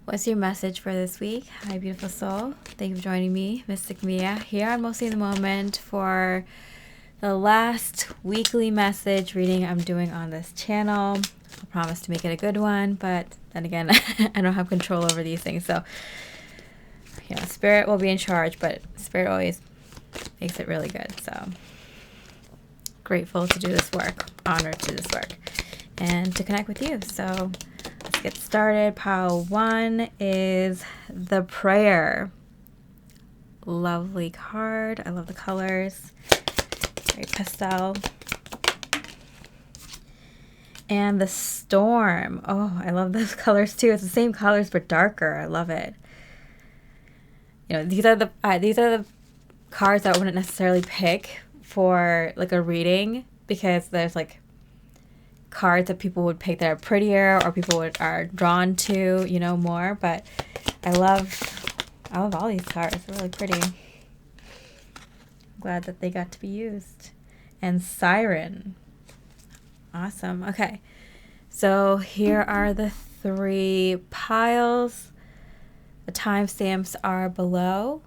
What's your message for this week? Hi, beautiful soul. Thank you for joining me, Mystic Miya, here on Mostly in the Moment for the last weekly message reading I'm doing on this channel. I promise to make it a good one, but then again, I don't have control over these things. So, Spirit will be in charge, but Spirit always makes it really good. So, grateful to do this work, honored to do this work, and to connect with you. So, let's get started. Pile 1 is the prayer. Lovely card. I love the colors. Very pastel. And the storm. Oh, I love those colors too. It's the same colors but darker. I love it. These are the cards that I wouldn't necessarily pick for like a reading, because there's like cards that people would pick that are prettier or people are drawn to, more. But I love all these cards. They're really pretty. I'm glad that they got to be used. And Siren. Awesome. Okay. So here are the 3 piles. The timestamps are below.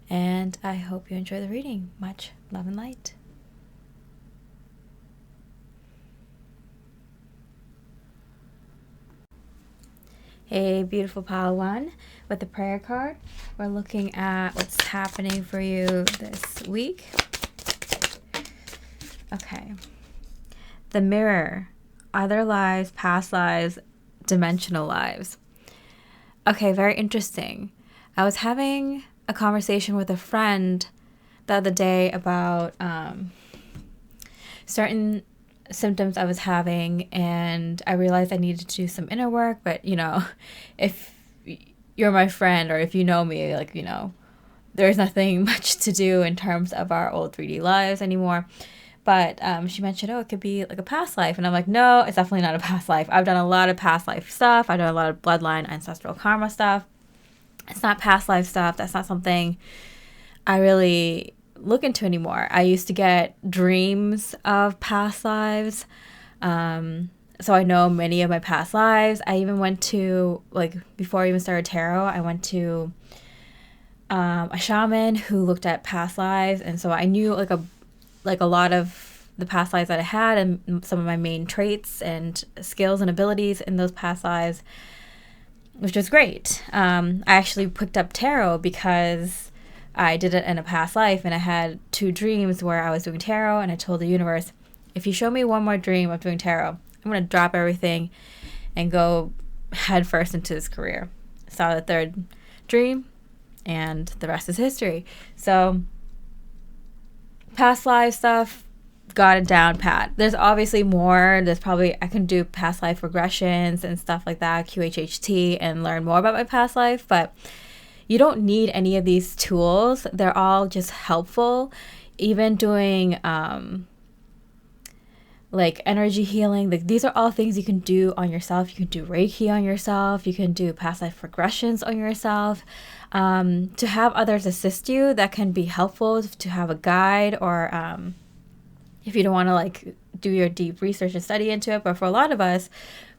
And I hope you enjoy the reading. Much love and light. Hey, beautiful pile 1 with the prayer card. We're looking at what's happening for you this week. Okay. The mirror. Other lives, past lives, dimensional lives. Okay, very interesting. I was having a conversation with a friend the other day about certain symptoms I was having, and I realized I needed to do some inner work. But if you're my friend, or if you know me, there's nothing much to do in terms of our old 3D lives anymore. But she mentioned, it could be like a past life. And I'm like, no, it's definitely not a past life. I've done a lot of past life stuff. I've done a lot of bloodline, ancestral karma stuff. It's not past life stuff. That's not something I really look into anymore. I used to get dreams of past lives. So I know many of my past lives. I even went to, before I even started tarot, I went to a shaman who looked at past lives. And so I knew a lot of the past lives that I had and some of my main traits and skills and abilities in those past lives, which was great. I actually picked up tarot because I did it in a past life, and I had 2 dreams where I was doing tarot, and I told the universe, if you show me one more dream of doing tarot, I'm going to drop everything and go head first into this career. Saw the 3rd dream, and the rest is history. So past life stuff, got it down pat. There's obviously more. There's probably, I can do past life regressions and stuff like that, QHHT, and learn more about my past life. But you don't need any of these tools. They're all just helpful. Even doing energy healing, these are all things you can do on yourself. You can do Reiki on yourself. You can do past life regressions on yourself. To have others assist you, that can be helpful. To have a guide, or if you don't want to do your deep research and study into it. But for a lot of us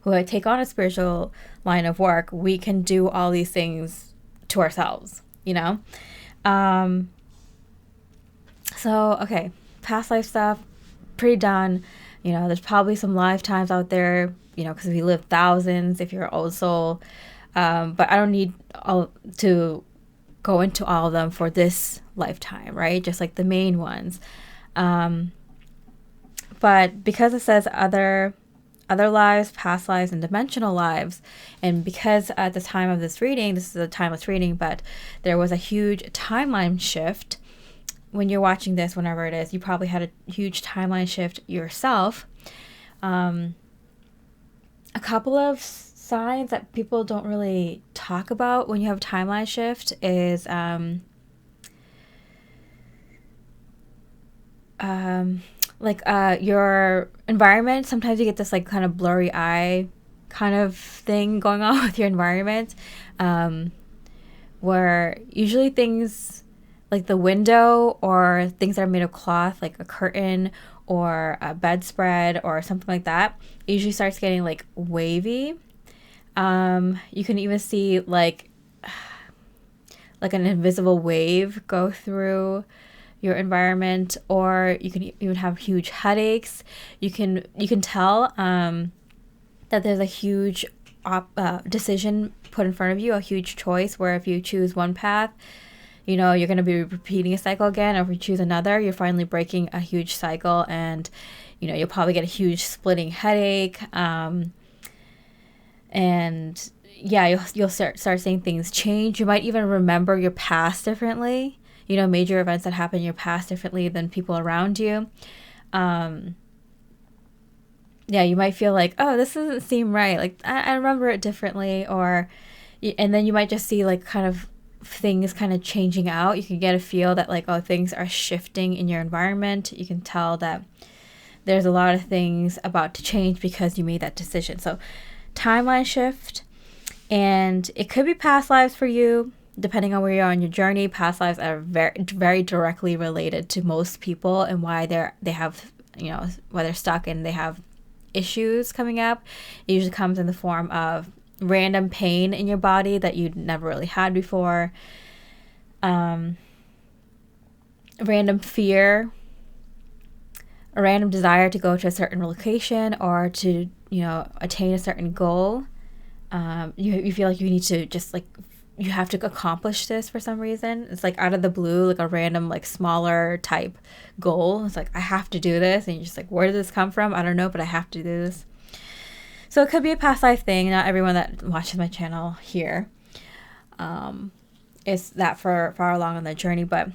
who take on a spiritual line of work, we can do all these things to ourselves, So, okay, past life stuff, pretty done. There's probably some lifetimes out there, because we live thousands if you're an old soul. But I don't need to go into all of them for this lifetime, right? Just like the main ones. But because it says other lives, past lives, and dimensional lives, and because at the time of this reading, this is a timeless reading, but there was a huge timeline shift. When you're watching this, whenever it is, you probably had a huge timeline shift yourself. A couple of signs that people don't really talk about when you have a timeline shift is your environment. Sometimes you get this kind of blurry eye kind of thing going on with your environment, where usually things like the window or things that are made of cloth, like a curtain or a bedspread or something like that, it usually starts getting wavy. You can even see like an invisible wave go through your environment, or you can even have huge headaches. You can tell that there's a huge decision put in front of you, a huge choice, where if you choose one path, you're going to be repeating a cycle again. Or if you choose another, you're finally breaking a huge cycle, and you'll probably get a huge splitting headache. And yeah, you'll start seeing things change. You might even remember your past differently. Major events that happen in your past differently than people around you. Yeah, you might feel like, oh, this doesn't seem right. Like I remember it differently, and then you might just see like kind of things kind of changing out. You can get a feel that like, oh, things are shifting in your environment. You can tell that there's a lot of things about to change because you made that decision. So timeline shift, and it could be past lives for you, depending on where you are on your journey. Past lives are very, very directly related to most people and why they have, why they're stuck and they have issues coming up. It usually comes in the form of random pain in your body that you'd never really had before, random fear, a random desire to go to a certain location or to attain a certain goal. You feel like you need to just like, you have to accomplish this for some reason. It's like out of the blue, like a random like smaller type goal. It's like, I have to do this, and you're just like, where did this come from? I don't know, but I have to do this. So it could be a past life thing. Not everyone that watches my channel here is that far along on the journey, but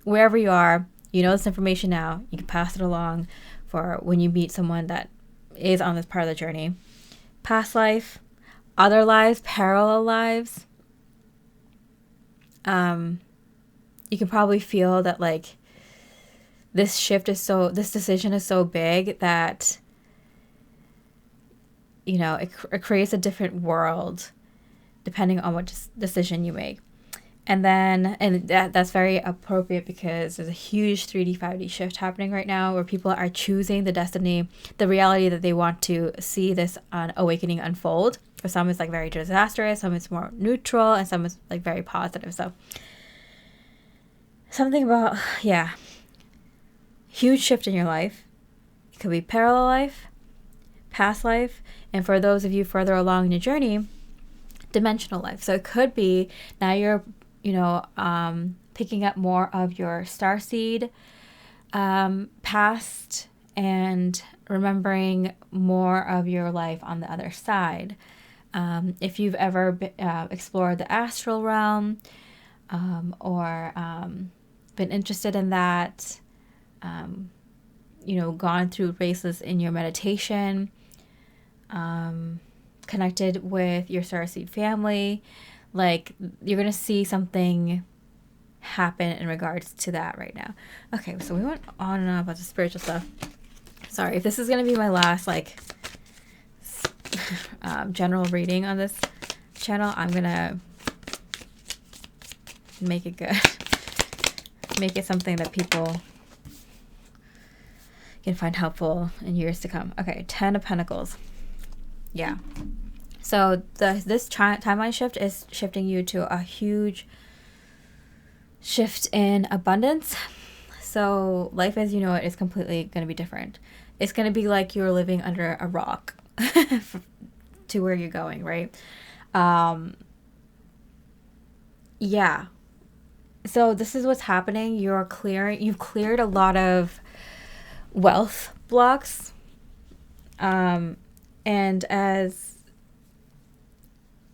wherever you are, this information now. You can pass it along for when you meet someone that is on this part of the journey. Past life, other lives, parallel lives. You can probably feel that like this decision is so big that it creates a different world depending on what decision you make. And that's very appropriate because there's a huge 3D, 5D shift happening right now where people are choosing the reality that they want to see this awakening unfold. For some, it's like very disastrous, some it's more neutral, and some is like very positive. So something about, huge shift in your life. It could be parallel life, past life, and for those of you further along in your journey, dimensional life. So it could be now you're picking up more of your starseed past and remembering more of your life on the other side. If you've ever explored the astral realm or been interested in that, gone through races in your meditation, connected with your starseed family, like you're going to see something happen in regards to that right now. Okay, so we went on and on about the spiritual stuff. Sorry, if this is going to be my last general reading on this channel, I'm going to make it good. Make it something that people can find helpful in years to come. Okay, 10 of Pentacles. Yeah. So this timeline shift is shifting you to a huge shift in abundance. So life as you know it is completely going to be different. It's going to be like you're living under a rock to where you're going, right? Yeah. So this is what's happening. You've cleared a lot of wealth blocks. And as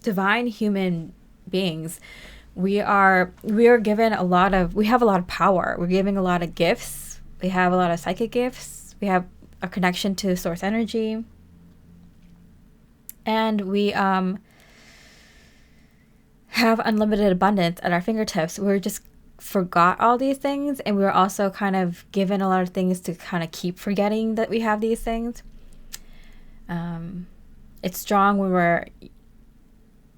divine human beings, we have a lot of power. We're giving a lot of gifts. We have a lot of psychic gifts. We have a connection to source energy. And we have unlimited abundance at our fingertips. We're just forgot all these things, and we were also kind of given a lot of things to kind of keep forgetting that we have these things. It's strong when we're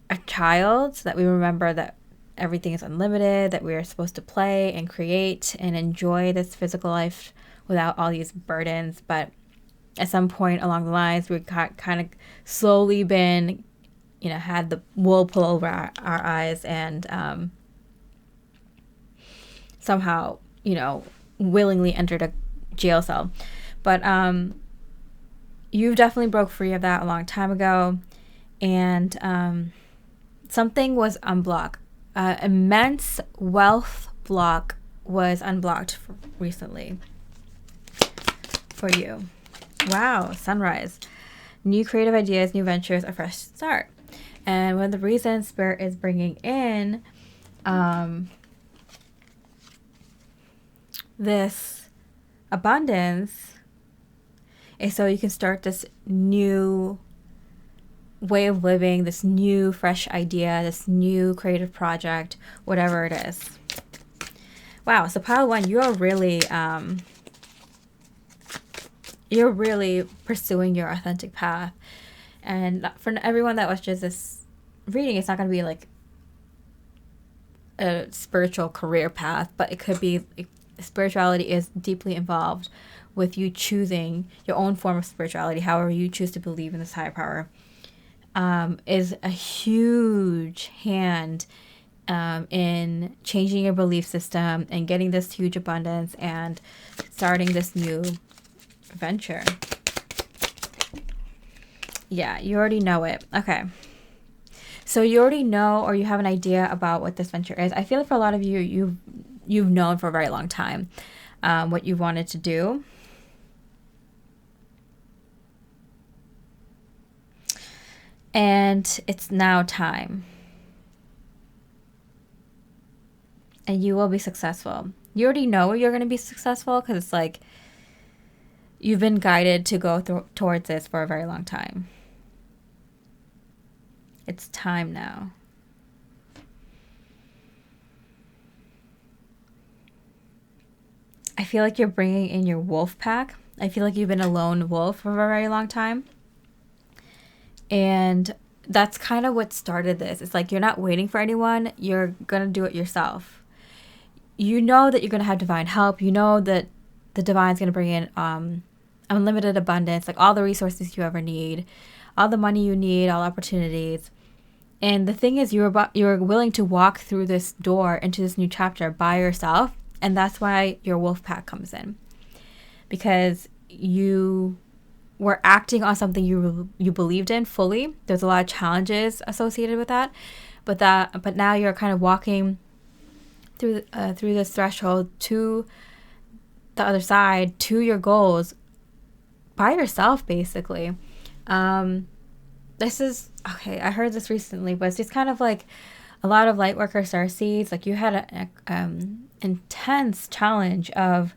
a child, so that we remember that everything is unlimited, that we are supposed to play and create and enjoy this physical life without all these burdens. But at some point along the lines, we've kind of slowly been had the wool pull over our eyes and somehow, willingly entered a jail cell. But you definitely broke free of that a long time ago. And something was unblocked. Immense wealth block was unblocked recently for you. Wow, sunrise. New creative ideas, new ventures, a fresh start. And one of the reasons Spirit is bringing in this abundance is so you can start this new way of living, this new fresh idea, this new creative project, whatever it is. Wow, so pile one, you're really pursuing your authentic path. And for everyone that watches this reading, it's not going to be like a spiritual career path, but it could be, spirituality is deeply involved with you choosing your own form of spirituality, however you choose to believe in this higher power, is a huge hand in changing your belief system and getting this huge abundance and starting this new venture. Yeah, you already know it. Okay. So you already know, or you have an idea about what this venture is. I feel like for a lot of you, you've known for a very long time what you wanted to do. And it's now time. And you will be successful. You already know you're going to be successful because it's like you've been guided to go towards this for a very long time. It's time now. I feel like you're bringing in your wolf pack. I feel like you've been a lone wolf for a very long time. And that's kind of what started this. It's like you're not waiting for anyone. You're going to do it yourself. You know that you're going to have divine help. You know that the divine's going to bring in unlimited abundance, like all the resources you ever need, all the money you need, all opportunities. And the thing is, you're willing to walk through this door into this new chapter by yourself. And that's why your wolf pack comes in. Because you were acting on something you believed in fully. There's a lot of challenges associated with that. But now you're kind of walking through this threshold to the other side, to your goals by yourself, basically. This is, okay, I heard this recently, but it's just kind of like a lot of light worker starseeds. Like you had an intense challenge of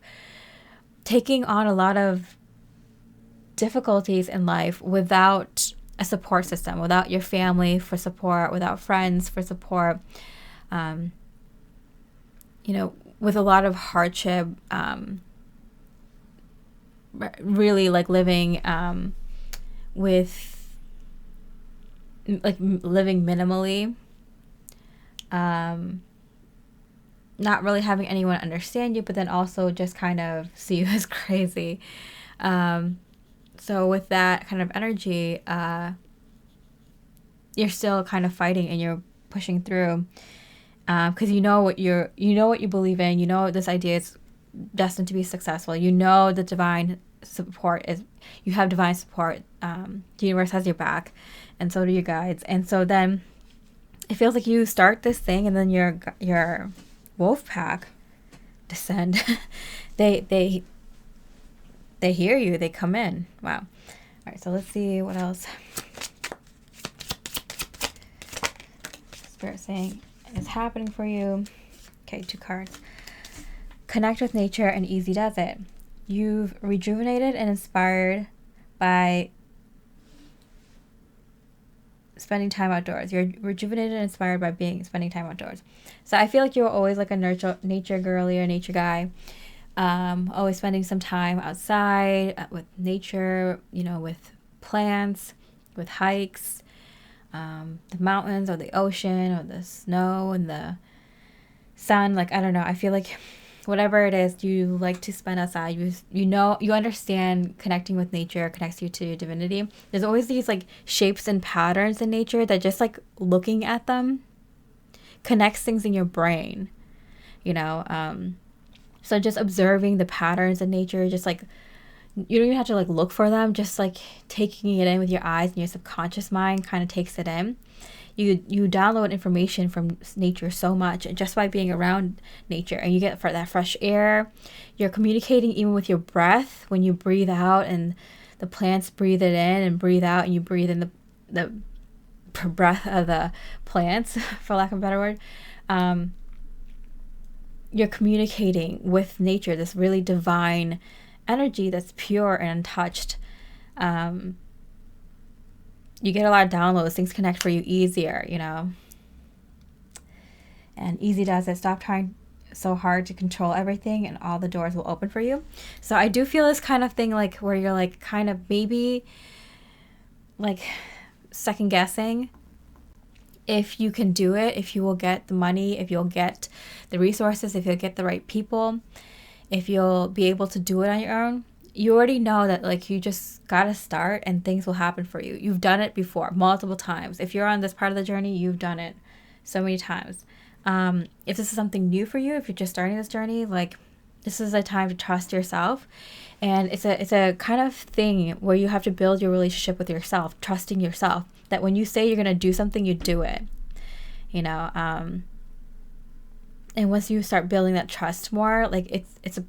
taking on a lot of difficulties in life without a support system, without your family for support, without friends for support, with a lot of hardship, really like living living minimally, not really having anyone understand you, but then also just kind of see you as crazy. So with that kind of energy, you're still kind of fighting and you're pushing through, because you know what you believe in. You know this idea is destined to be successful. You know the divine support is. You have divine support. The universe has your back, and so do your guides. And so then it feels like you start this thing, and then your wolf pack descend. They hear you. They come in. Wow. All right, so let's see what else. Spirit saying is happening for you. Okay, 2 cards. Connect with nature and easy does it. You've rejuvenated and inspired by spending time outdoors. You're rejuvenated and inspired by spending time outdoors. So I feel like you were always like a nature girly or nature guy. Always spending some time outside with nature, with plants, with hikes, the mountains or the ocean or the snow and the sun. Like, I don't know. I feel like whatever it is you like to spend outside, you know, you understand connecting with nature connects you to your divinity. There's always these like shapes and patterns in nature that just like looking at them connects things in your brain, you know. So just observing the patterns in nature, just like you don't even have to like look for them, just like taking it in with your eyes and your subconscious mind kind of takes it in. You download information from nature so much just by being around nature, and you get for that fresh air. You're communicating even with your breath when you breathe out, and the plants breathe it in and breathe out, and you breathe in the breath of the plants, for lack of a better word. You're communicating with nature, this really divine energy that's pure and untouched. You get a lot of downloads. Things connect for you easier, you know. And easy does it. Stop trying so hard to control everything, and all the doors will open for you. So I do feel this kind of thing, like where you're like kind of maybe like second guessing if you can do it, if you will get the money, if you'll get the resources, if you'll get the right people, if you'll be able to do it on your own. You already know that like you just gotta start and things will happen for you. You've done it before multiple times. If you're on this part of the journey, you've done it so many times. If this is something new for you, if you're just starting this journey, like this is a time to trust yourself. And it's a kind of thing where you have to build your relationship with yourself, trusting yourself, that when you say you're gonna do something, you do it, you know. And once you start building that trust more, like it's a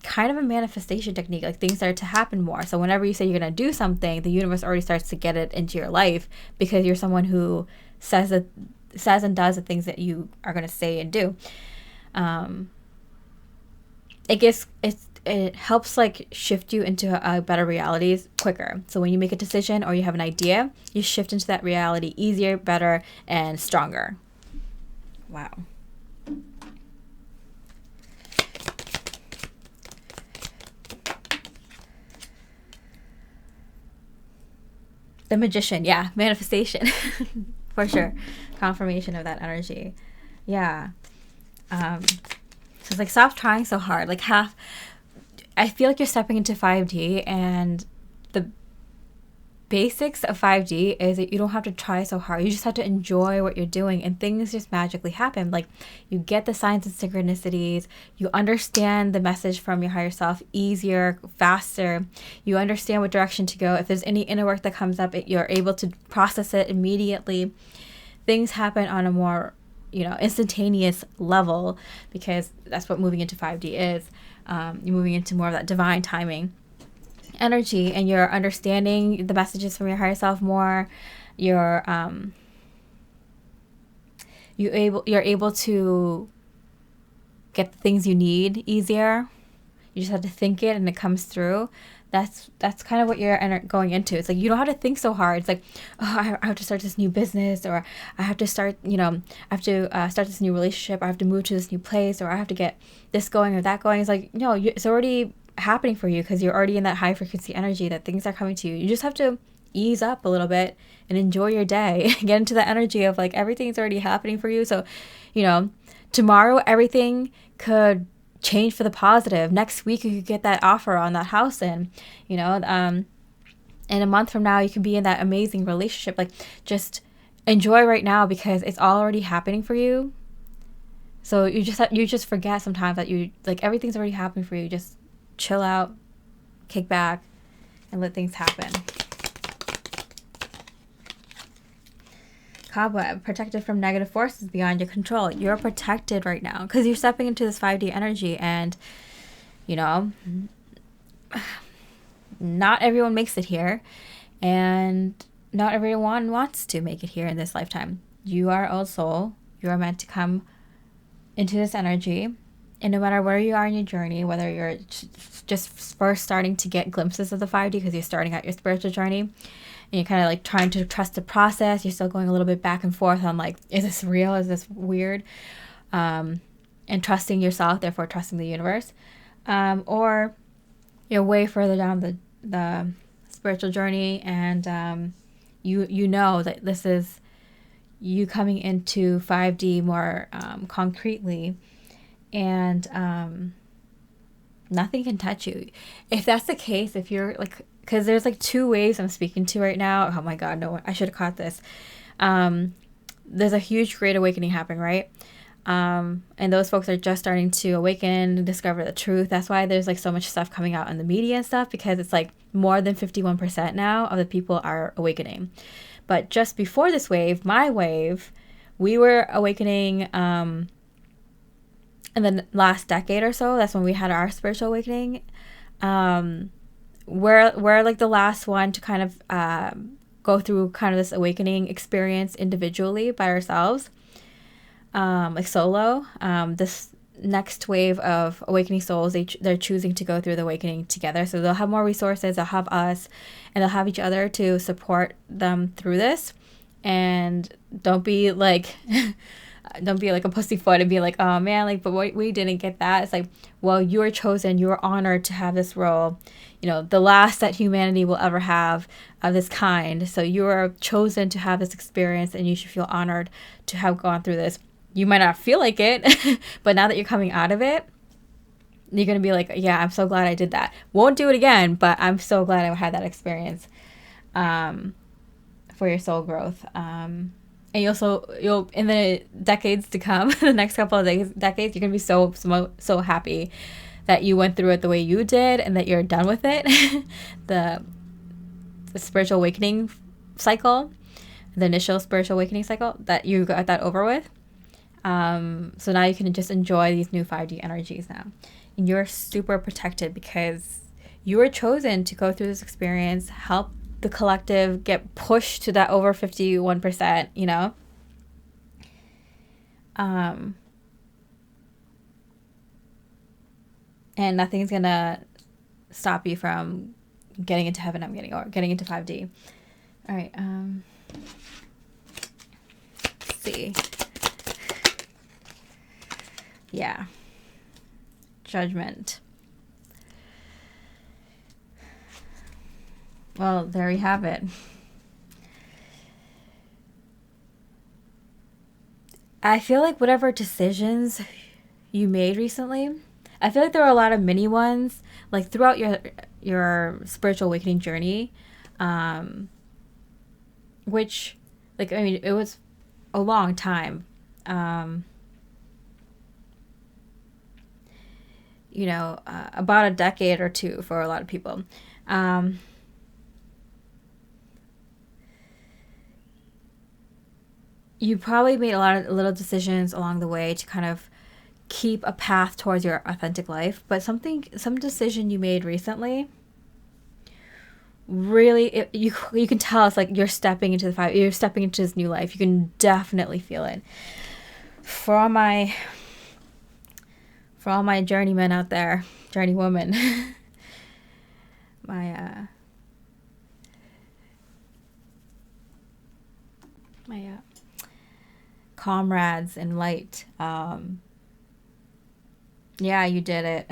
kind of a manifestation technique. Like things start to happen more. So whenever you say you're going to do something, the universe already starts to get it into your life, because you're someone who says and does the things that you are going to say and do. It helps like shift you into a better realities quicker. So when you make a decision or you have an idea, you shift into that reality easier, better, and stronger. Wow. The Magician, yeah, manifestation, for sure, confirmation of that energy, yeah. So it's like stop trying so hard. Like I feel like you're stepping into 5D, and the basics of 5D is that you don't have to try so hard. You just have to enjoy what you're doing, and things just magically happen. Like you get the signs and synchronicities, you understand the message from your higher self easier, faster. You understand what direction to go. If there's any inner work that comes up, you're able to process it immediately. Things happen on a more, you know, instantaneous level, because that's what moving into 5D is. You're moving into more of that divine timing energy, and you're understanding the messages from your higher self more. You're able to get the things you need easier. You just have to think it and it comes through. That's kind of what you're going into. It's like you don't have to think so hard. It's like, oh, I have to start this new business, or I have to start, you know, I have to start this new relationship, or I have to move to this new place, or I have to get this going or that going. It's like, no, it's already happening for you, because you're already in that high frequency energy that things are coming to you. You just have to ease up a little bit and enjoy your day. Get into the energy of like everything's already happening for you. So, you know, tomorrow everything could change for the positive. Next week you could get that offer on that house, and you know, in a month from now you can be in that amazing relationship. Like just enjoy right now, because it's all already happening for you. So you just forget sometimes that you like everything's already happening for you. Just chill out, kick back, and let things happen. Cobweb, protected from negative forces beyond your control. You're protected right now because you're stepping into this 5D energy, and you know, not everyone makes it here, and not everyone wants to make it here in this lifetime. You are old soul. You are meant to come into this energy. And no matter where you are in your journey, whether you're just first starting to get glimpses of the 5D because you're starting out your spiritual journey, and you're kind of like trying to trust the process, you're still going a little bit back and forth on like, is this real? Is this weird? And trusting yourself, therefore trusting the universe. Or you're way further down the spiritual journey, and you know that this is you coming into 5D more concretely. and nothing can touch you. If that's the case, if you're like, because there's like two waves I'm speaking to right now. Oh my God, no, I should have caught this. There's a huge great awakening happening, right? And those folks are just starting to awaken and discover the truth. That's why there's like so much stuff coming out in the media and stuff, because it's like more than 51% now of the people are awakening. But just before this wave, my wave, we were awakening in the last decade or so. That's when we had our spiritual awakening. We're like the last one to kind of go through kind of this awakening experience individually by ourselves, like solo. This next wave of awakening souls, they're choosing to go through the awakening together. So they'll have more resources, they'll have us, and they'll have each other to support them through this. And don't be like a pussyfoot and be like, oh man, like, but we didn't get that. It's like, well, you were chosen, you were honored to have this role, you know, the last that humanity will ever have of this kind. So you were chosen to have this experience, and you should feel honored to have gone through this. You might not feel like it, but now that you're coming out of it, you're going to be like, yeah, I'm so glad I did that. Won't do it again, but I'm so glad I had that experience for your soul growth. And you'll in the decades to come, the next couple of decades, you're going to be so happy that you went through it the way you did and that you're done with it. the spiritual awakening cycle, the initial spiritual awakening cycle, that you got that over with. So now you can just enjoy these new 5D energies now. And you're super protected because you were chosen to go through this experience, help the collective get pushed to that over 51%, you know? And nothing's gonna stop you from getting into heaven, or getting into 5D. All right, let's see. Yeah. Judgment. Well, there you have it. I feel like whatever decisions you made recently, I feel like there were a lot of mini ones, like throughout your spiritual awakening journey, which, like, I mean, it was a long time. You know, about a decade or two for a lot of people. You probably made a lot of little decisions along the way to kind of keep a path towards your authentic life, but some decision you made recently, really, you can tell it's like you're stepping into this new life. You can definitely feel it. For all my journeymen out there, journey women, my comrades in light, yeah, you did it.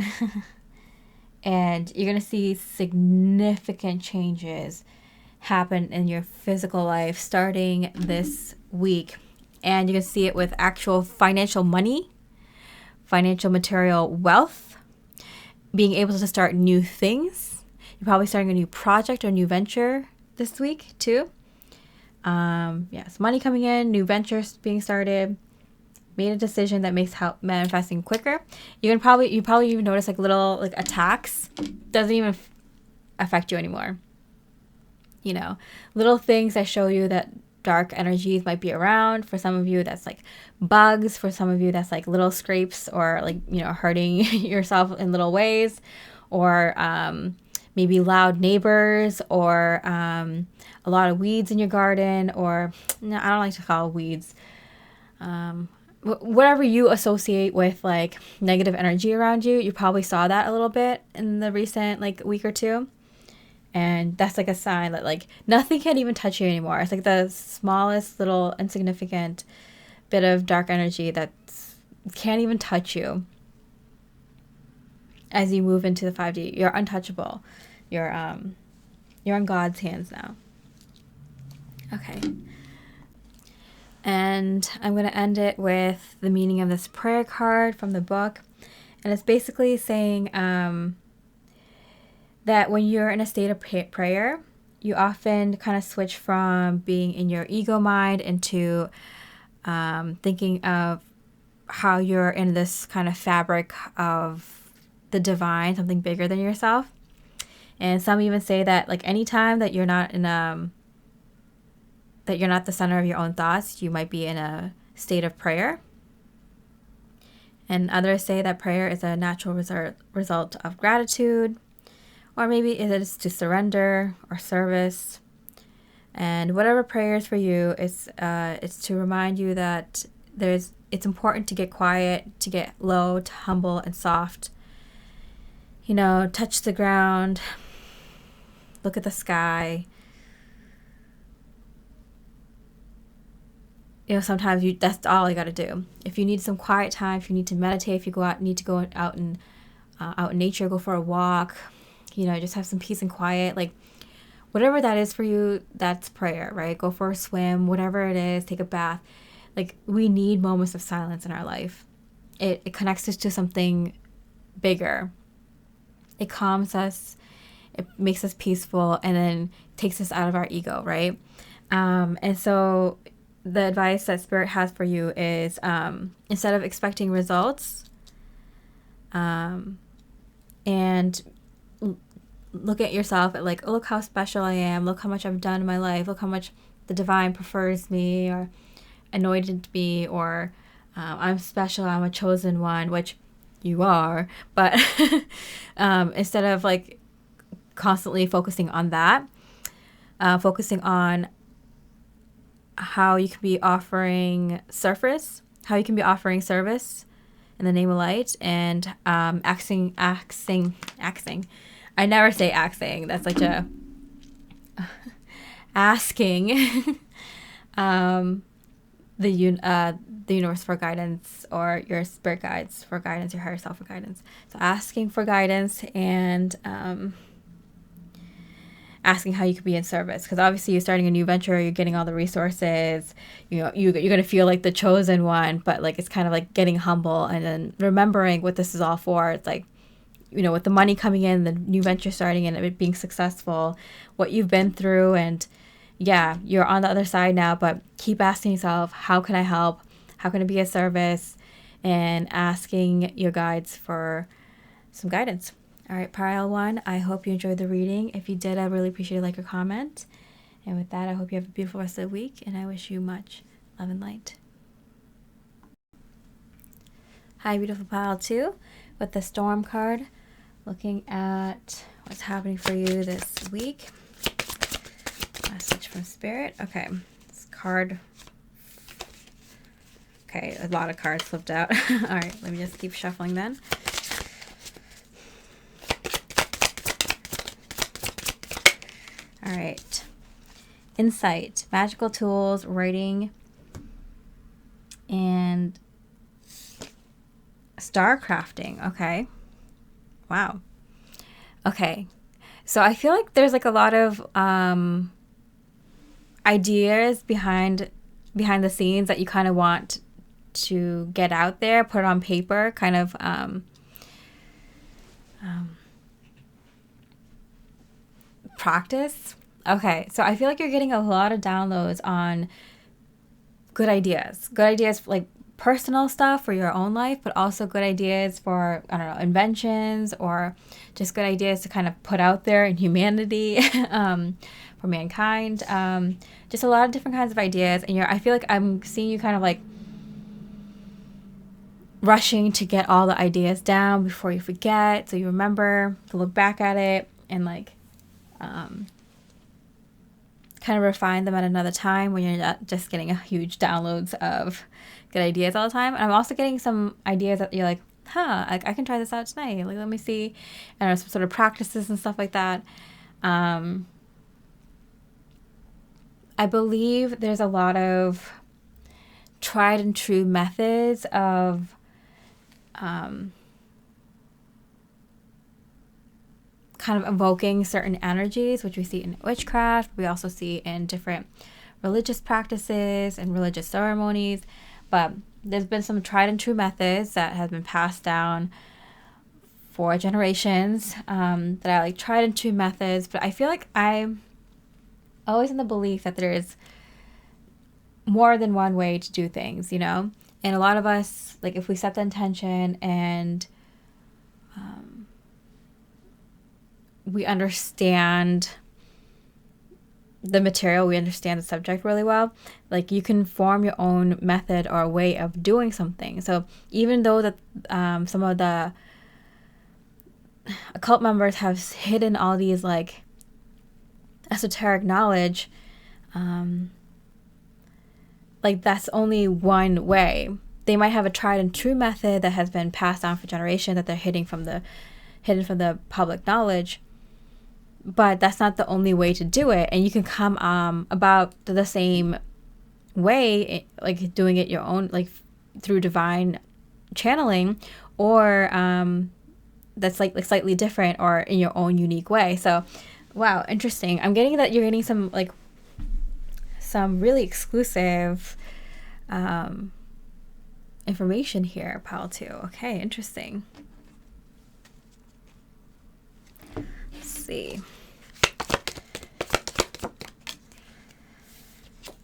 And you're gonna see significant changes happen in your physical life starting this week, and you can see it with actual financial money, financial material wealth, being able to start new things. You're probably starting a new project or new venture this week too. Yes, money coming in, new ventures being started, made a decision that makes help manifesting quicker. You probably even notice like little like attacks doesn't even affect you anymore. You know, little things that show you that dark energies might be around. For some of you, that's like bugs. For some of you, that's like little scrapes or like, you know, hurting yourself in little ways, or maybe loud neighbors, or a lot of weeds in your garden, or no, I don't like to call it weeds. Whatever you associate with like negative energy around you, you probably saw that a little bit in the recent like week or two. And that's like a sign that like nothing can even touch you anymore. It's like the smallest little insignificant bit of dark energy that can't even touch you. As you move into the 5D, you're untouchable. You're in God's hands now. Okay. And And I'm going to end it with the meaning of this prayer card from the book. And it's basically saying that when you're in a state of prayer, you often kind of switch from being in your ego mind into thinking of how you're in this kind of fabric of the divine, something bigger than yourself. And some even say that like anytime that you're not in that you're not the center of your own thoughts, you might be in a state of prayer. And others say that prayer is a natural result of gratitude, or maybe it is to surrender or service. And whatever prayer is for you, it's to remind you that it's important to get quiet, to get low, to humble and soft. You know, touch the ground, look at the sky. You know, sometimes that's all you got to do. If you need some quiet time, if you need to meditate, if you need to go out in nature, go for a walk, you know, just have some peace and quiet. Like, whatever that is for you, that's prayer, right? Go for a swim, whatever it is, take a bath. Like, we need moments of silence in our life. It connects us to something bigger. It calms us, it makes us peaceful, and then takes us out of our ego, right? And so the advice that Spirit has for you is instead of expecting results, and look at yourself at like, oh, look how special I am, look how much I've done in my life, look how much the divine prefers me or anointed me, or I'm special, I'm a chosen one, which you are. But instead of like constantly focusing on that, focusing on how you can be offering service in the name of light, and axing. I never say axing. That's such a asking the universe for guidance, or your spirit guides for guidance, your higher self for guidance. So asking for guidance, and asking how you could be in service, because obviously you're starting a new venture, you're getting all the resources, you know, you're going to feel like the chosen one, but like it's kind of like getting humble and then remembering what this is all for. It's like, you know, with the money coming in, the new venture starting and it being successful, what you've been through, and yeah, you're on the other side now, but keep asking yourself, how can I help? How can I be of service? And asking your guides for some guidance. All right, Pile 1, I hope you enjoyed the reading. If you did, I really appreciate a like or comment. And with that, I hope you have a beautiful rest of the week, and I wish you much love and light. Hi, beautiful Pile 2, with the Storm card, looking at what's happening for you this week. Message from Spirit. Okay, this card. Okay, a lot of cards flipped out. All right, let me just keep shuffling then. All right. Insight, magical tools, writing, and star crafting. Okay. Wow. Okay. So I feel like there's like a lot of ideas behind the scenes that you kind of want to get out there, put it on paper, kind of practice. Okay, so I feel like you're getting a lot of downloads on good ideas like personal stuff for your own life, but also good ideas for, I don't know, inventions, or just good ideas to kind of put out there in humanity, for mankind. Just a lot of different kinds of ideas, and I feel like I'm seeing you kind of like rushing to get all the ideas down before you forget, so you remember to look back at it and like kind of refine them at another time when you're not just getting a huge downloads of good ideas all the time. And I'm also getting some ideas that you're like, I can try this out tonight. Like, let me see, I don't know, some sort of practices and stuff like that. I believe there's a lot of tried and true methods of kind of evoking certain energies, which we see in witchcraft. We also see in different religious practices and religious ceremonies, but there's been some tried and true methods that have been passed down for generations, that are like tried and true methods. But I feel like I'm always in the belief that there is more than one way to do things, you know? And a lot of us, like, if we set the intention and we understand the material, we understand the subject really well, like, you can form your own method or way of doing something. So even though that some of the occult members have hidden all these like esoteric knowledge, like, that's only one way. They might have a tried and true method that has been passed down for generations that they're hidden from the public knowledge, but that's not the only way to do it. And you can come about the same way, like doing it your own, like through divine channeling, or that's like slightly different or in your own unique way. So, wow, interesting. I'm getting that you're getting some really exclusive information here, Pal 2. Okay, interesting. Let's see.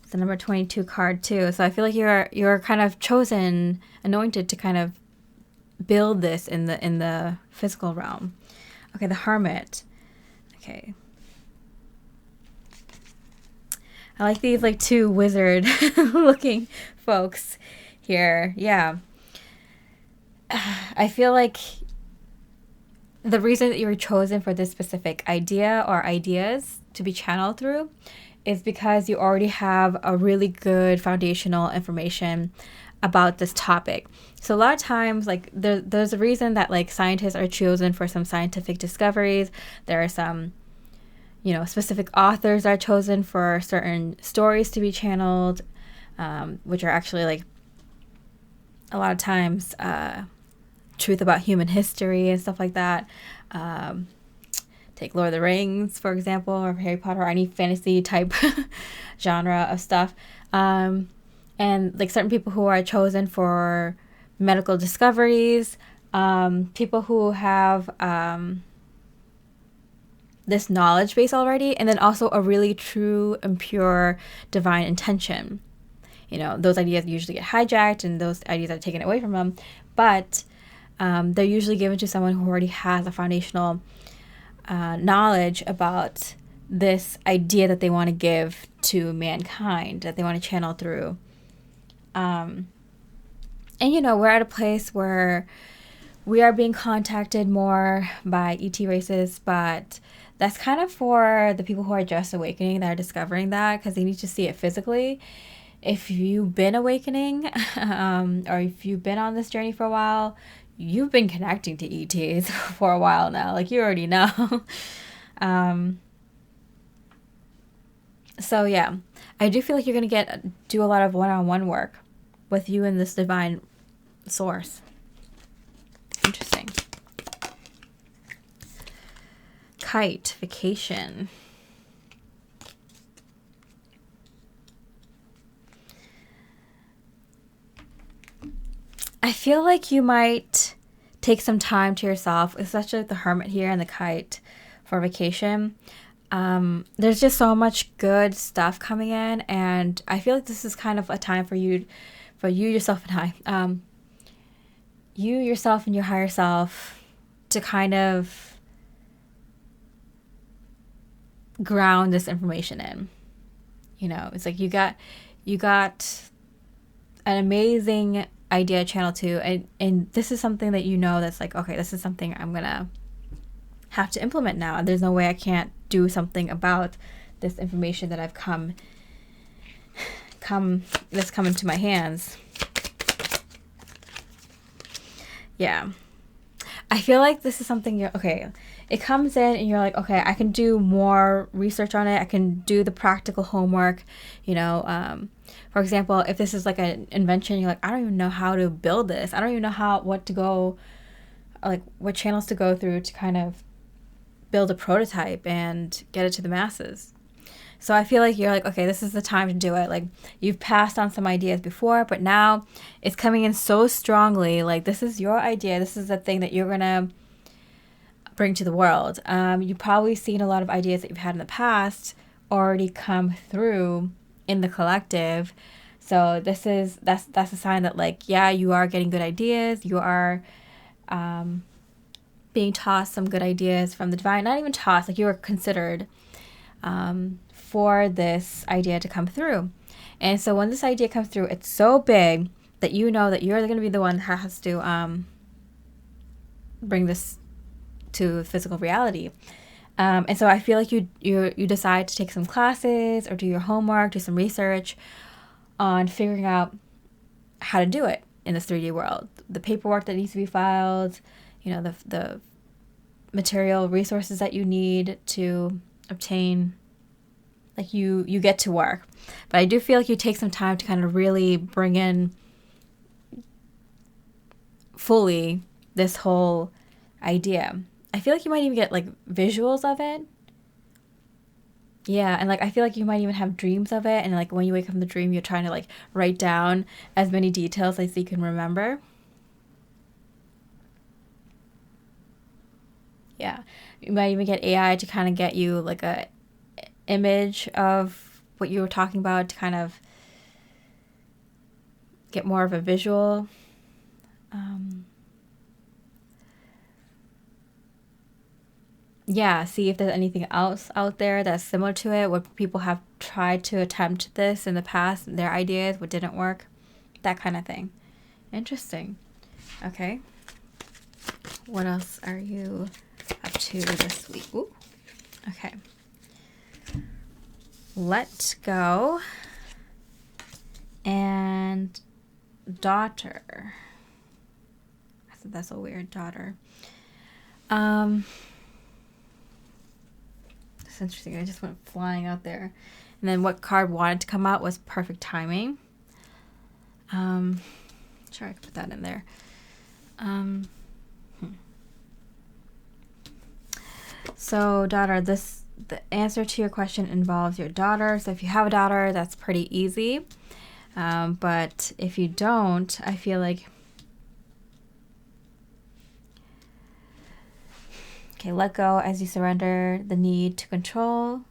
The number 22 card too. So I feel like you're kind of chosen, anointed to kind of build this in the physical realm. Okay, the Hermit. Okay. I like these like two wizard looking folks here. Yeah. I feel like the reason that you were chosen for this specific idea or ideas to be channeled through is because you already have a really good foundational information about this topic. So a lot of times, like, there's a reason that like scientists are chosen for some scientific discoveries. There are some, you know, specific authors are chosen for certain stories to be channeled, which are actually like a lot of times truth about human history and stuff like that. Take Lord of the Rings, for example, or Harry Potter, or any fantasy type genre of stuff. And like certain people who are chosen for medical discoveries, people who have this knowledge base already, and then also a really true and pure divine intention. You know, those ideas usually get hijacked and those ideas are taken away from them, but they're usually given to someone who already has a foundational knowledge about this idea that they want to give to mankind, that they want to channel through. And, you know, we're at a place where we are being contacted more by ET races, but that's kind of for the people who are just awakening, that are discovering that, because they need to see it physically. If you've been awakening, or if you've been on this journey for a while, you've been connecting to ETs for a while now. Like, you already know. So yeah, I do feel like you're going to do a lot of one-on-one work with you and this divine source. Interesting. Kite, vacation. I feel like you might take some time to yourself, especially with the Hermit here and the Kite for vacation. There's just so much good stuff coming in, and I feel like this is kind of a time for you yourself and you yourself and your higher self to kind of ground this information in. You know, it's like you got an amazing idea channel too, and this is something that you know that's like, okay, this is something I'm gonna have to implement now, and there's no way I can't do something about this information that I've come into my hands. Yeah, I feel like this is something it comes in and you're like, okay, I can do more research on it, I can do the practical homework, you know. For example, if this is like an invention, you're like, I don't even know how to build this. I don't even know what channels to go through to kind of build a prototype and get it to the masses. So I feel like you're like, okay, this is the time to do it. Like, you've passed on some ideas before, but now it's coming in so strongly. Like, this is your idea. This is the thing that you're going to bring to the world. You've probably seen a lot of ideas that you've had in the past already come through in the collective. So that's a sign that, like, yeah, you are getting good ideas. You are being tossed some good ideas from the divine. Not even tossed, like, you are considered for this idea to come through. And so when this idea comes through, it's so big that you know that you're going to be the one that has to bring this to physical reality. And so I feel like you decide to take some classes or do your homework, do some research on figuring out how to do it in this 3D world. The paperwork that needs to be filed, the material resources that you need to obtain. Like, you get to work. But I do feel like you take some time to kind of really bring in fully this whole idea. I feel like you might even get, like, visuals of it. Yeah, and, like, I feel like you might even have dreams of it. And, like, when you wake up from the dream, you're trying to, like, write down as many details as you can remember. Yeah. You might even get AI to kind of get you, like, a image of what you were talking about to kind of get more of a visual. Yeah, see if there's anything else out there that's similar to it, where people have tried to attempt this in the past, their ideas, what didn't work, that kind of thing. Interesting. Okay. What else are you up to this week? Ooh. Okay. Let go and daughter. I said that's so weird, daughter. It's interesting. I just went flying out there. And then what card wanted to come out was perfect timing. Sure, I could put that in there. So, daughter, the answer to your question involves your daughter. So if you have a daughter, that's pretty easy. But if you don't, I feel like... Okay, let go as you surrender the need to control.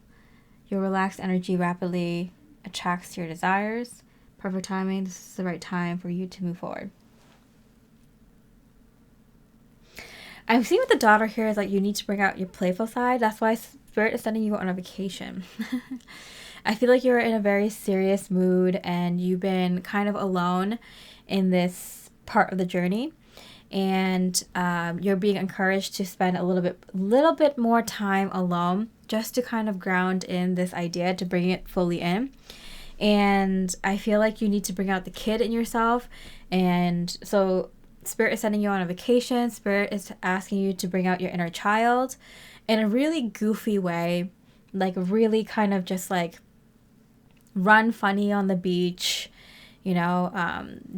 Your relaxed energy rapidly attracts your desires. Perfect timing. This is the right time for you to move forward. I'm seeing with the daughter here is like you need to bring out your playful side. That's why Spirit is sending you on a vacation. I feel like you're in a very serious mood and you've been kind of alone in this part of the journey. And you're being encouraged to spend a little bit more time alone just to kind of ground in this idea, to bring it fully in. And I feel like you need to bring out the kid in yourself. And so Spirit is sending you on a vacation. Spirit is asking you to bring out your inner child in a really goofy way, like really kind of just like run funny on the beach,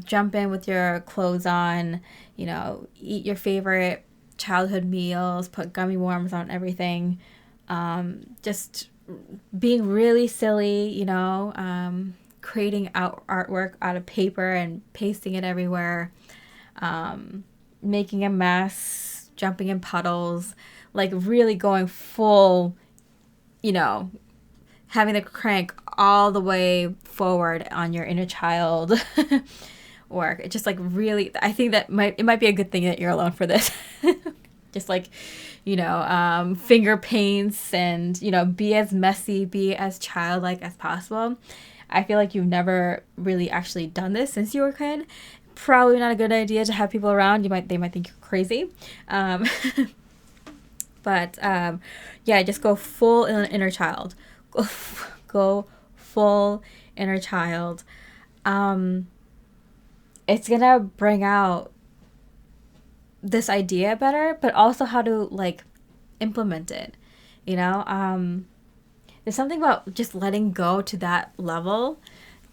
jump in with your clothes on, eat your favorite childhood meals, put gummy worms on everything, just being really silly, creating artwork out of paper and pasting it everywhere, making a mess, jumping in puddles, like really going full, having the crank all the way forward on your inner child work. It just like really, I think that it might be a good thing that you're alone for this. Just like, finger paints and, be as messy, be as childlike as possible. I feel like you've never really actually done this since you were a kid. Probably not a good idea to have people around. They might think you're crazy. But just go full inner child. Go full inner child. It's gonna bring out this idea better, but also how to like implement it. There's something about just letting go to that level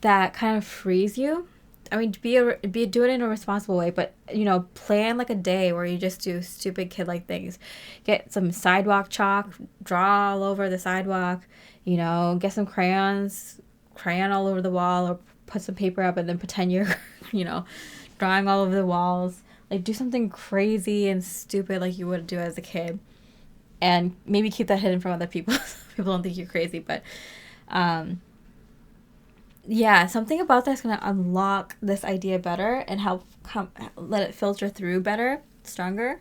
that kind of frees you. I mean, do it in a responsible way, but plan like a day where you just do stupid kid-like things. Get some sidewalk chalk, draw all over the sidewalk, Get some crayon all over the wall, or put some paper up and then pretend you're, drawing all over the walls. Like, do something crazy and stupid like you would do as a kid. And maybe keep that hidden from other people. People don't think you're crazy, but yeah, something about that's going to unlock this idea better and help let it filter through better, stronger.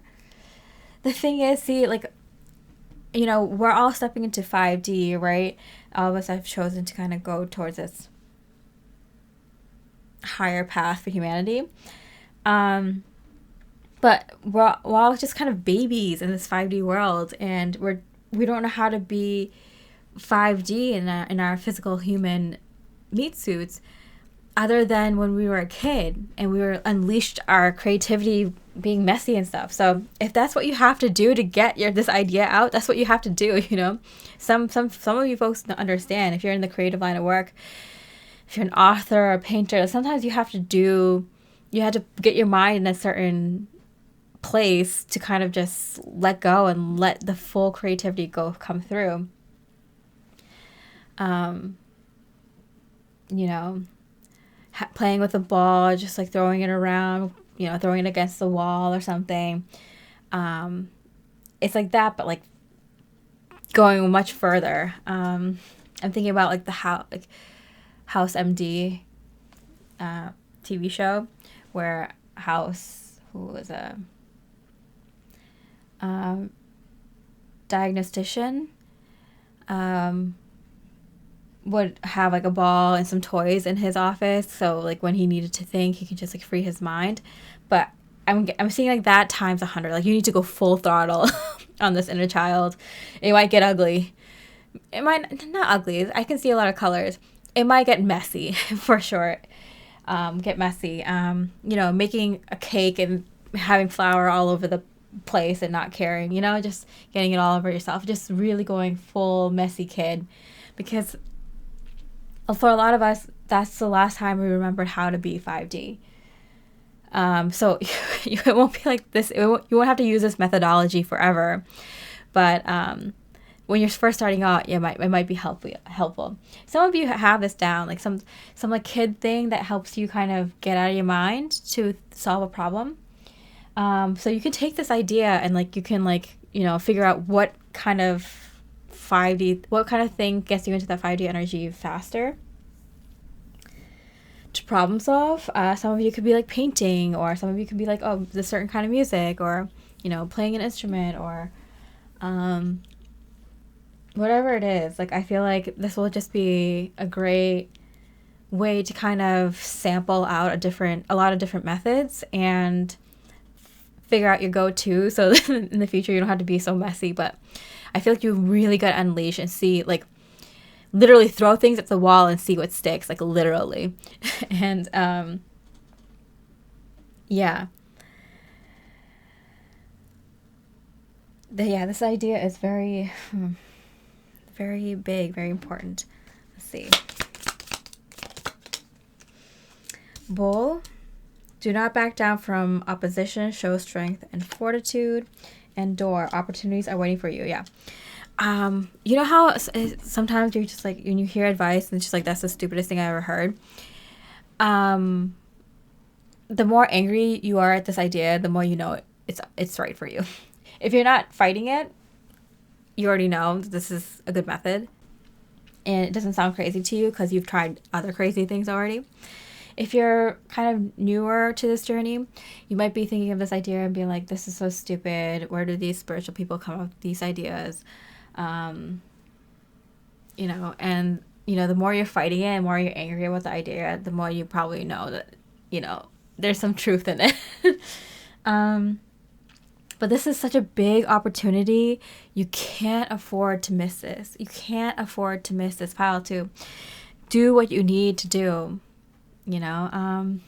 The thing is, see, like, we're all stepping into 5D, right? All of us have chosen to kind of go towards this higher path for humanity. But we're all just kind of babies in this 5D world, and we don't know how to be 5D in our physical human meat suits, other than when we were a kid and we were unleashed our creativity, being messy and stuff. So if that's what you have to do to get this idea out, that's what you have to do. Some of you folks don't understand. If you're in the creative line of work, if you're an author or a painter, sometimes you have to get your mind in a certain place to kind of just let go and let the full creativity come through. Playing with a ball, just like throwing it around, throwing it against the wall or something. It's like that, but like going much further. I'm thinking about like the House MD TV show, where House, who was a diagnostician, would have like a ball and some toys in his office, so like when he needed to think, he could just like free his mind. But I'm seeing like that times 100. Like, you need to go full throttle on this inner child. It might get ugly. It might not ugly. I can see a lot of colors. It might get messy for sure. Get messy. Making a cake and having flour all over the place and not caring. Just getting it all over yourself. Just really going full messy kid, because for a lot of us, that's the last time we remembered how to be 5D. So it won't be like this. You won't have to use this methodology forever. But when you're first starting out, it might be helpful. Some of you have this down, like some like kid thing that helps you kind of get out of your mind to solve a problem. So you can take this idea and like you can figure out what kind of thing gets you into that 5D energy faster to problem solve. Some of you could be like painting, or some of you could be like, this certain kind of music, or playing an instrument, or whatever it is. Like, I feel like this will just be a great way to kind of sample out a lot of different methods and figure out your go-to, so in the future you don't have to be so messy. But I feel like you really got to unleash and see, like, literally throw things at the wall and see what sticks, like literally. And this idea is very very big, very important. Let's see. Bull. Do not back down from opposition. Show strength and fortitude. And door. Opportunities are waiting for you. Yeah. You know how sometimes you're just like, when you hear advice and it's just like, that's the stupidest thing I ever heard. The more angry you are at this idea, the more you know it's right for you. If you're not fighting it, you already know this is a good method, and it doesn't sound crazy to you because you've tried other crazy things already. If you're kind of newer to this journey, you might be thinking of this idea and being like, this is so stupid. Where do these spiritual people come up with these ideas? And the more you're fighting it and more you're angry about the idea, the more you probably know that, there's some truth in it. But this is such a big opportunity. You can't afford to miss this. You can't afford to miss this pile to do what you need to do. Maybe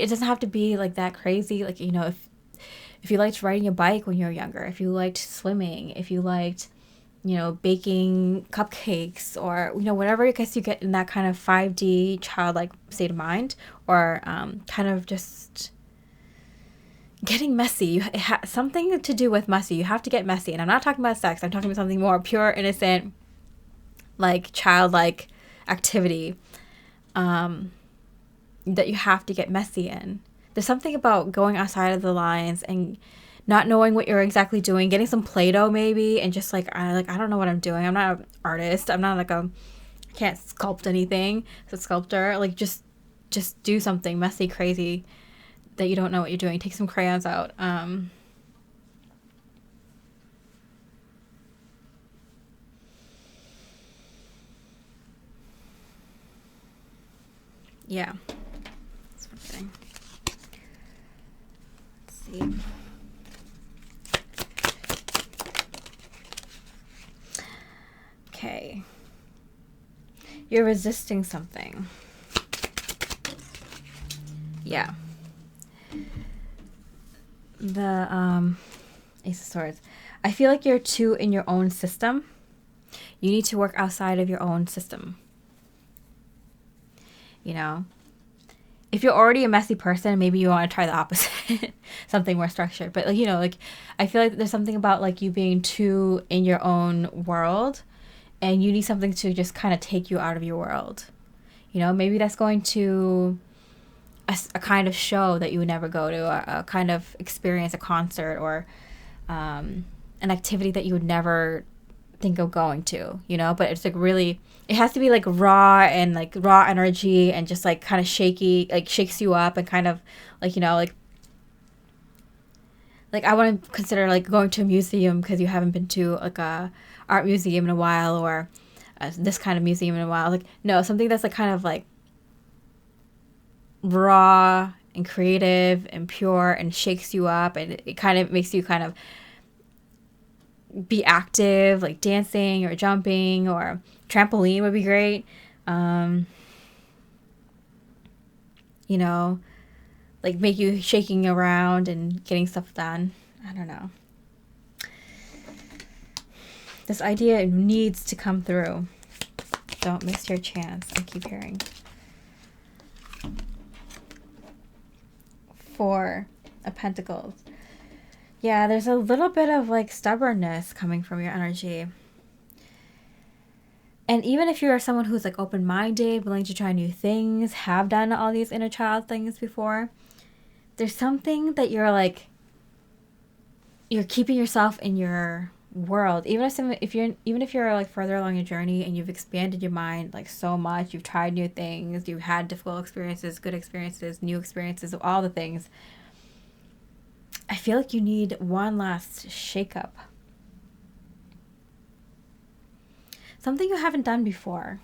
it doesn't have to be like that crazy. Like, if you liked riding a bike when you were younger, if you liked swimming, if you liked, baking cupcakes, or, whatever I guess you get in that kind of 5D childlike state of mind, or kind of just getting messy. It has something to do with messy. You have to get messy. And I'm not talking about sex. I'm talking about something more pure, innocent, like childlike activity that you have to get messy in. There's something about going outside of the lines and not knowing what you're exactly doing, getting some Play-Doh maybe, and just I don't know what I'm doing. I'm not an artist. I'm not I can't sculpt anything. As a sculptor, just do something messy, crazy that you don't know what you're doing. Take some crayons out. Yeah. That's one thing. Let's see. Okay. You're resisting something. Yeah. The Ace of Swords. I feel like you're too in your own system. You need to work outside of your own system. You know? If you're already a messy person, maybe you want to try the opposite. Something more structured. But, I feel like there's something about, you being too in your own world. And you need something to just kind of take you out of your world. Maybe that's going to a kind of show that you would never go to, a kind of experience, a concert, or an activity that you would never think of going to, but it's really, it has to be raw and raw energy and just kind of shaky, shakes you up and kind of I want to consider going to a museum because you haven't been to a art museum in a while, or this kind of museum in a while. No, something that's kind of raw and creative and pure and shakes you up, and it kind of makes you kind of be active, dancing or jumping, or trampoline would be great. Make you shaking around and getting stuff done. I don't know. This idea needs to come through. Don't miss your chance. I keep hearing. 4 of Pentacles. Yeah, there's a little bit of stubbornness coming from your energy. And even if you're someone who's open-minded, willing to try new things, have done all these inner child things before, there's something that you're you're keeping yourself in your world. Even if you're further along your journey and you've expanded your mind so much, you've tried new things, you've had difficult experiences, good experiences, new experiences, all the things, I feel like you need one last shakeup. Something you haven't done before.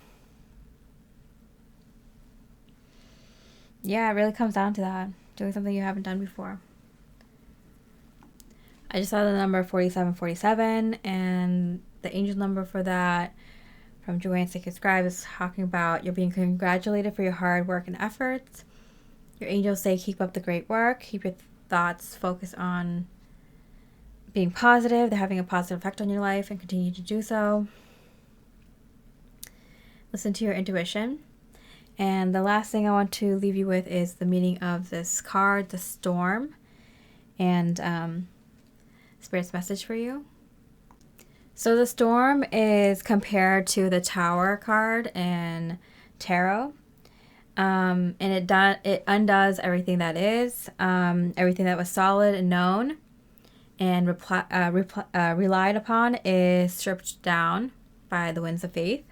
Yeah, it really comes down to that. Doing something you haven't done before. I just saw the number 4747, and the angel number for that from Joanne Sacred Scribe is talking about you're being congratulated for your hard work and efforts. Your angels say keep up the great work. Keep your thoughts focused on being positive. They're having a positive effect on your life, and continue to do so. Listen to your intuition. And the last thing I want to leave you with is the meaning of this card, the Storm, and Spirit's message for you. So the Storm is compared to the Tower card in Tarot. And it undoes everything that is, everything that was solid and known and relied upon is stripped down by the winds of faith.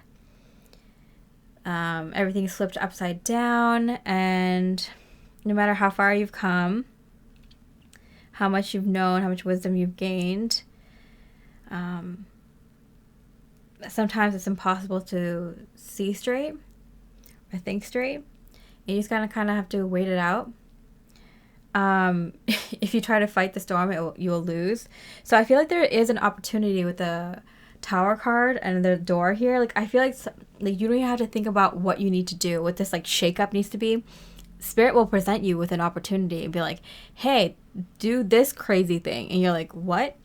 Everything is flipped upside down, and no matter how far you've come, how much you've known, how much wisdom you've gained, sometimes it's impossible to see straight or think straight. You just gotta kind of have to wait it out. If you try to fight the storm, you will lose. So I feel like there is an opportunity with the Tower card and the door here. I feel like you don't even have to think about what you need to do, what this shake-up needs to be. Spirit will present you with an opportunity and be like, hey, do this crazy thing. And you're like, what?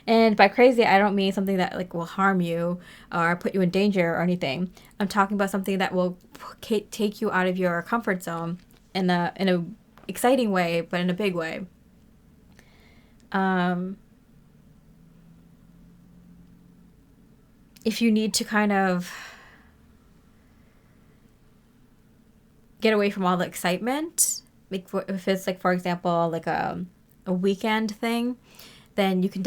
And by crazy, I don't mean something that will harm you or put you in danger or anything. I'm talking about something that will take you out of your comfort zone in a exciting way, but in a big way. if you need to kind of get away from all the excitement, like if it's like, for example, like a weekend thing, then you can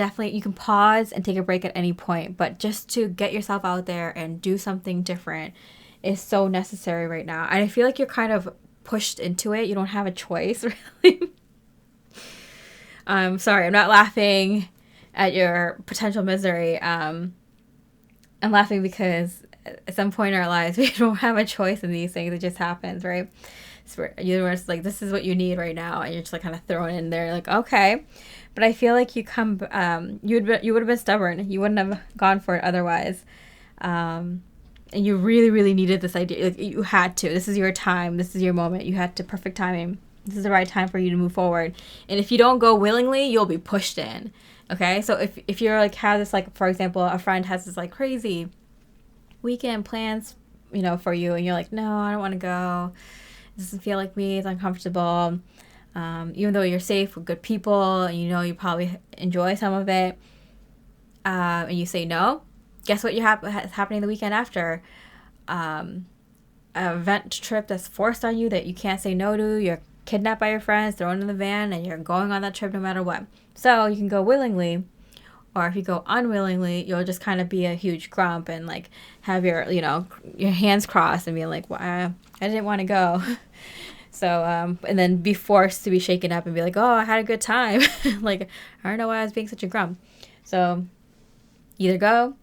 pause and take a break at any point. But just to get yourself out there and do something different is so necessary right now. And I feel like you're kind of pushed into it. You don't have a choice, really. Sorry, I'm not laughing at your potential misery. I'm laughing because at some point in our lives, we don't have a choice in these things. It just happens, right? So you're just like, this is what you need right now. And you're just like kind of thrown in there like, okay. But I feel like you would have been stubborn. You wouldn't have gone for it otherwise. And you really, really needed this idea. Like, you had to. This is your time. This is your moment. You had to. Perfect timing. This is the right time for you to move forward. And if you don't go willingly, you'll be pushed in. Okay? So if you're like, have this, like, for example, a friend has this like crazy weekend plans, for you, and you're like, no, I don't want to go. It doesn't feel like me. It's uncomfortable. Even though you're safe with good people and you probably enjoy some of it, and you say no, guess what is happening the weekend after? An event trip that's forced on you that you can't say no to. You're kidnapped by your friends, thrown in the van, and you're going on that trip no matter what. So you can go willingly, or if you go unwillingly, you'll just kind of be a huge grump and like have your hands crossed and be like, well, I didn't want to go. So, and then be forced to be shaken up and be like, oh, I had a good time. Like, I don't know why I was being such a grump. So either go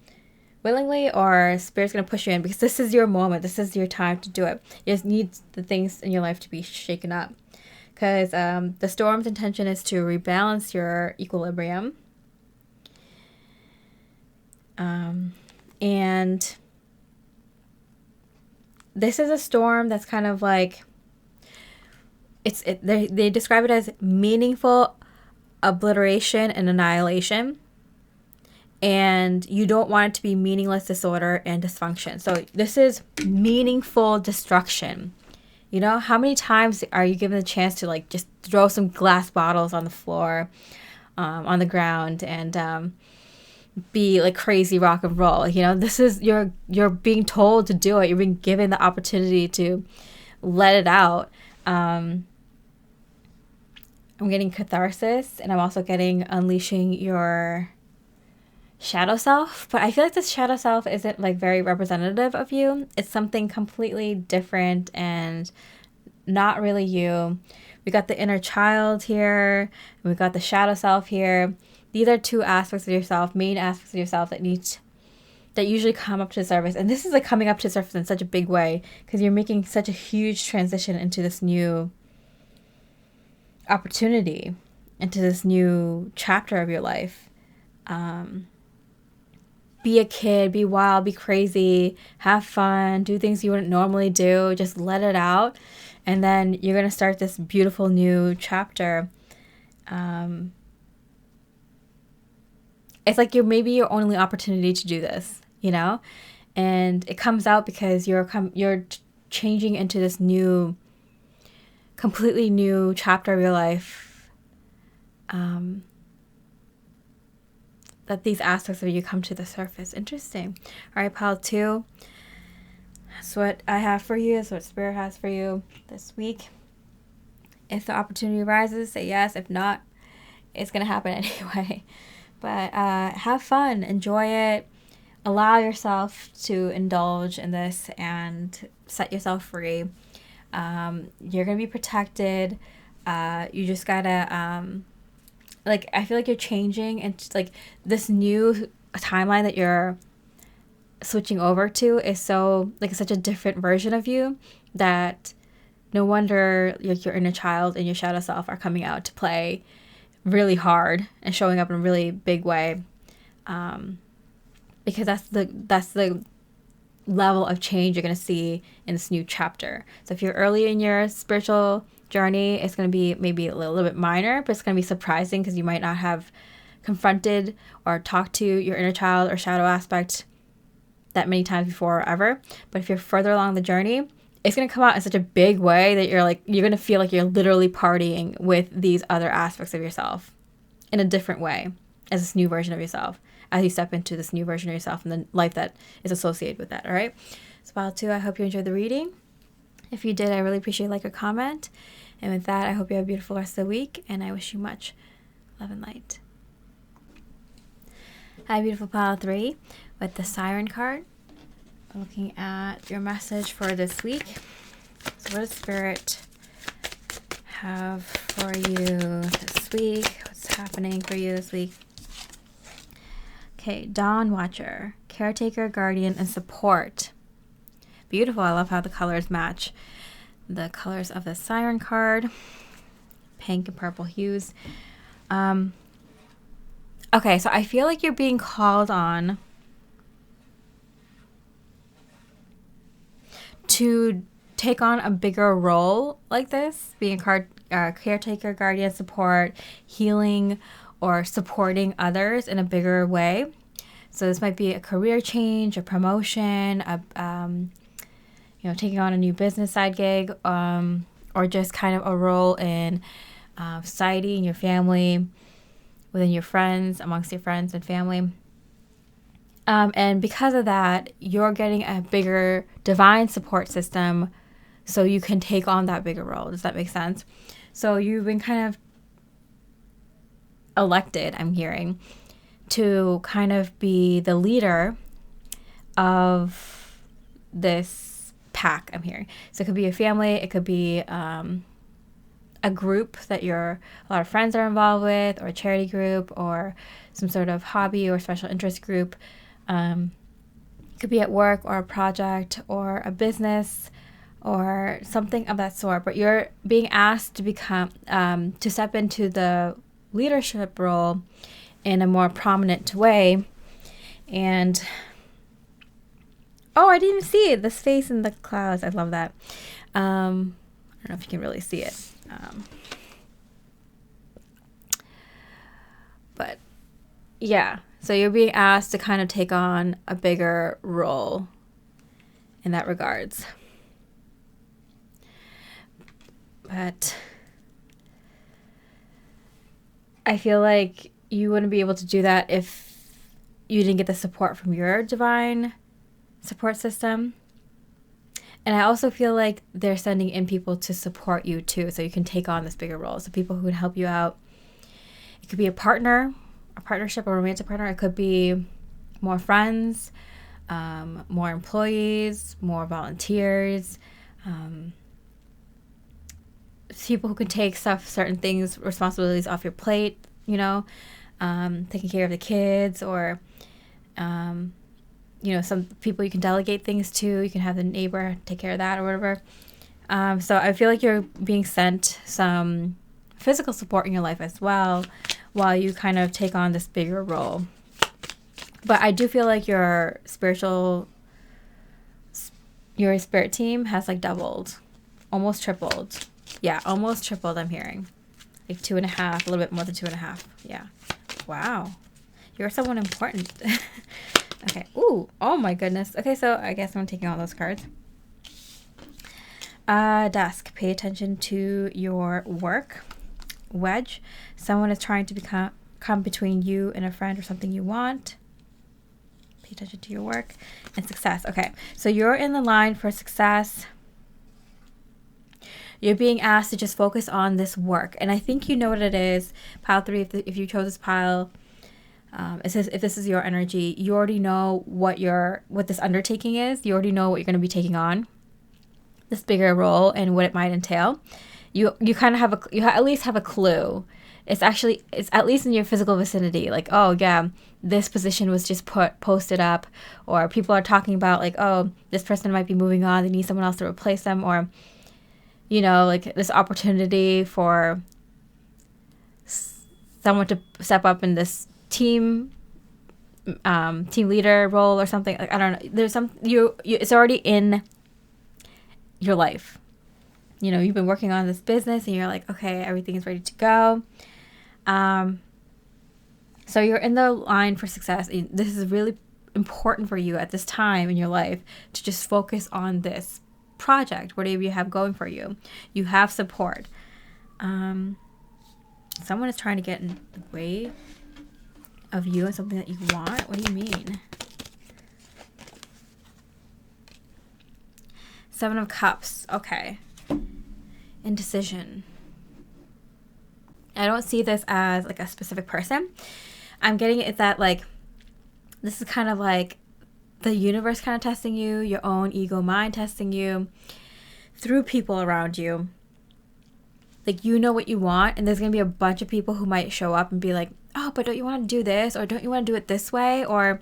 willingly, or Spirit's going to push you in, because this is your moment. This is your time to do it. You just need the things in your life to be shaken up. Because the storm's intention is to rebalance your equilibrium. And this is a storm that's kind of like, they describe it as meaningful obliteration and annihilation. And you don't want it to be meaningless disorder and dysfunction. So this is meaningful destruction. How many times are you given the chance to like just throw some glass bottles on the floor, on the ground, and be like crazy rock and roll? This is you're being told to do it. You're being given the opportunity to let it out. I'm getting catharsis, and I'm also getting unleashing your shadow self. But I feel like this shadow self isn't like very representative of you. It's something completely different and not really you. We got the inner child here, and we got the shadow self here. These are two aspects of yourself, main aspects of yourself that usually come up to the surface. And this is like coming up to the surface in such a big way, because you're making such a huge transition into this new opportunity, into this new chapter of your life. Be a kid, be wild, be crazy, have fun, do things you wouldn't normally do, just let it out. And then you're going to start this beautiful new chapter. It's like maybe your only opportunity to do this, and it comes out because you're changing into this new, completely new chapter of your life. That these aspects of you come to the surface. Interesting. All right, pile 2. That's what I have for you. That's what Spirit has for you this week. If the opportunity arises, say yes. If not, it's going to happen anyway. But have fun. Enjoy it. Allow yourself to indulge in this and set yourself free. You're going to be protected. You just got to... I feel like you're changing, and like this new timeline that you're switching over to is so like such a different version of you that no wonder your inner child and your shadow self are coming out to play really hard and showing up in a really big way, because that's the level of change you're going to see in this new chapter. So if you're early in your spiritual journey, it's going to be maybe a little bit minor, but it's going to be surprising because you might not have confronted or talked to your inner child or shadow aspect that many times before or ever. But if you're further along the journey, it's going to come out in such a big way that you're going to feel like you're literally partying with these other aspects of yourself in a different way as this new version of yourself. as you step into this new version of yourself and the life that is associated with that. All right. So pile 2, I hope you enjoyed the reading. If you did, I really appreciate a comment. And with that, I hope you have a beautiful rest of the week, and I wish you much love and light. Hi, beautiful pile 3 with the Siren card. Looking at your message for this week. So what does Spirit have for you this week? What's happening for you this week? Okay, Dawn Watcher, caretaker, guardian, and support. Beautiful. I love how the colors match the colors of the Siren card. Pink and purple hues. Okay, so I feel like you're being called on to take on a bigger role like this, being a caretaker, guardian, support, healing, or supporting others in a bigger way. So this might be a career change, a promotion, taking on a new business side gig, or just kind of a role in society, in your family, within your friends, amongst your friends and family. And because of that, you're getting a bigger divine support system so you can take on that bigger role. Does that make sense? So you've been kind of elected, I'm hearing, to kind of be the leader of this pack, I'm hearing. So it could be a family, it could be a group that a lot of friends are involved with, or a charity group, or some sort of hobby or special interest group. It could be at work or a project or a business or something of that sort. But you're being asked to become, to step into the leadership role in a more prominent way. And, oh, I didn't even see it. This face in the clouds. I love that. I don't know if you can really see it. But yeah, so you're being asked to kind of take on a bigger role in that regards. But I feel like you wouldn't be able to do that if you didn't get the support from your divine support system. And I also feel like they're sending in people to support you too, so you can take on this bigger role. So people who can help you out. It could be a partner, a partnership, a romantic partner. It could be more friends, more employees, more volunteers, people who can take certain things, responsibilities off your plate, taking care of the kids, or some people you can delegate things to. You can have the neighbor take care of that or whatever. So I feel like you're being sent some physical support in your life as well while you kind of take on this bigger role. But I do feel like your spirit team has like doubled, almost tripled. Yeah, almost tripled, I'm hearing. Like 2.5, a little bit more than 2.5. Yeah. Wow. You're someone important. Okay. Ooh. Oh my goodness. Okay, so I guess I'm taking all those cards. Dusk. Pay attention to your work. Wedge. Someone is trying to come between you and a friend or something you want. Pay attention to your work. And success. Okay. So you're in the line for success. You're being asked to just focus on this work. And I think you know what it is. Pile 3, if you chose this pile, it says if this is your energy, you already know what this undertaking is. You already know what you're going to be taking on, this bigger role, and what it might entail. You kind of have at least have a clue. It's at least in your physical vicinity. Like, oh yeah, this position was just posted up, or people are talking about like, oh, this person might be moving on. They need someone else to replace them, or like this opportunity for someone to step up in this team leader role or something. Like, I don't know. There's it's already in your life. You've been working on this business and you're like, okay, everything is ready to go. So you're in the line for success. This is really important for you at this time in your life to just focus on this project, whatever you have going for you. You have support. Someone is trying to get in the way of you and something that you want? What do you mean? Seven of Cups. Okay. Indecision. I don't see this as like a specific person. I'm getting it that like this is kind of like the universe kind of testing you, your own ego mind testing you through people around you. Like, you know what you want, and there's going to be a bunch of people who might show up and be like, oh, but don't you want to do this? Or don't you want to do it this way? Or,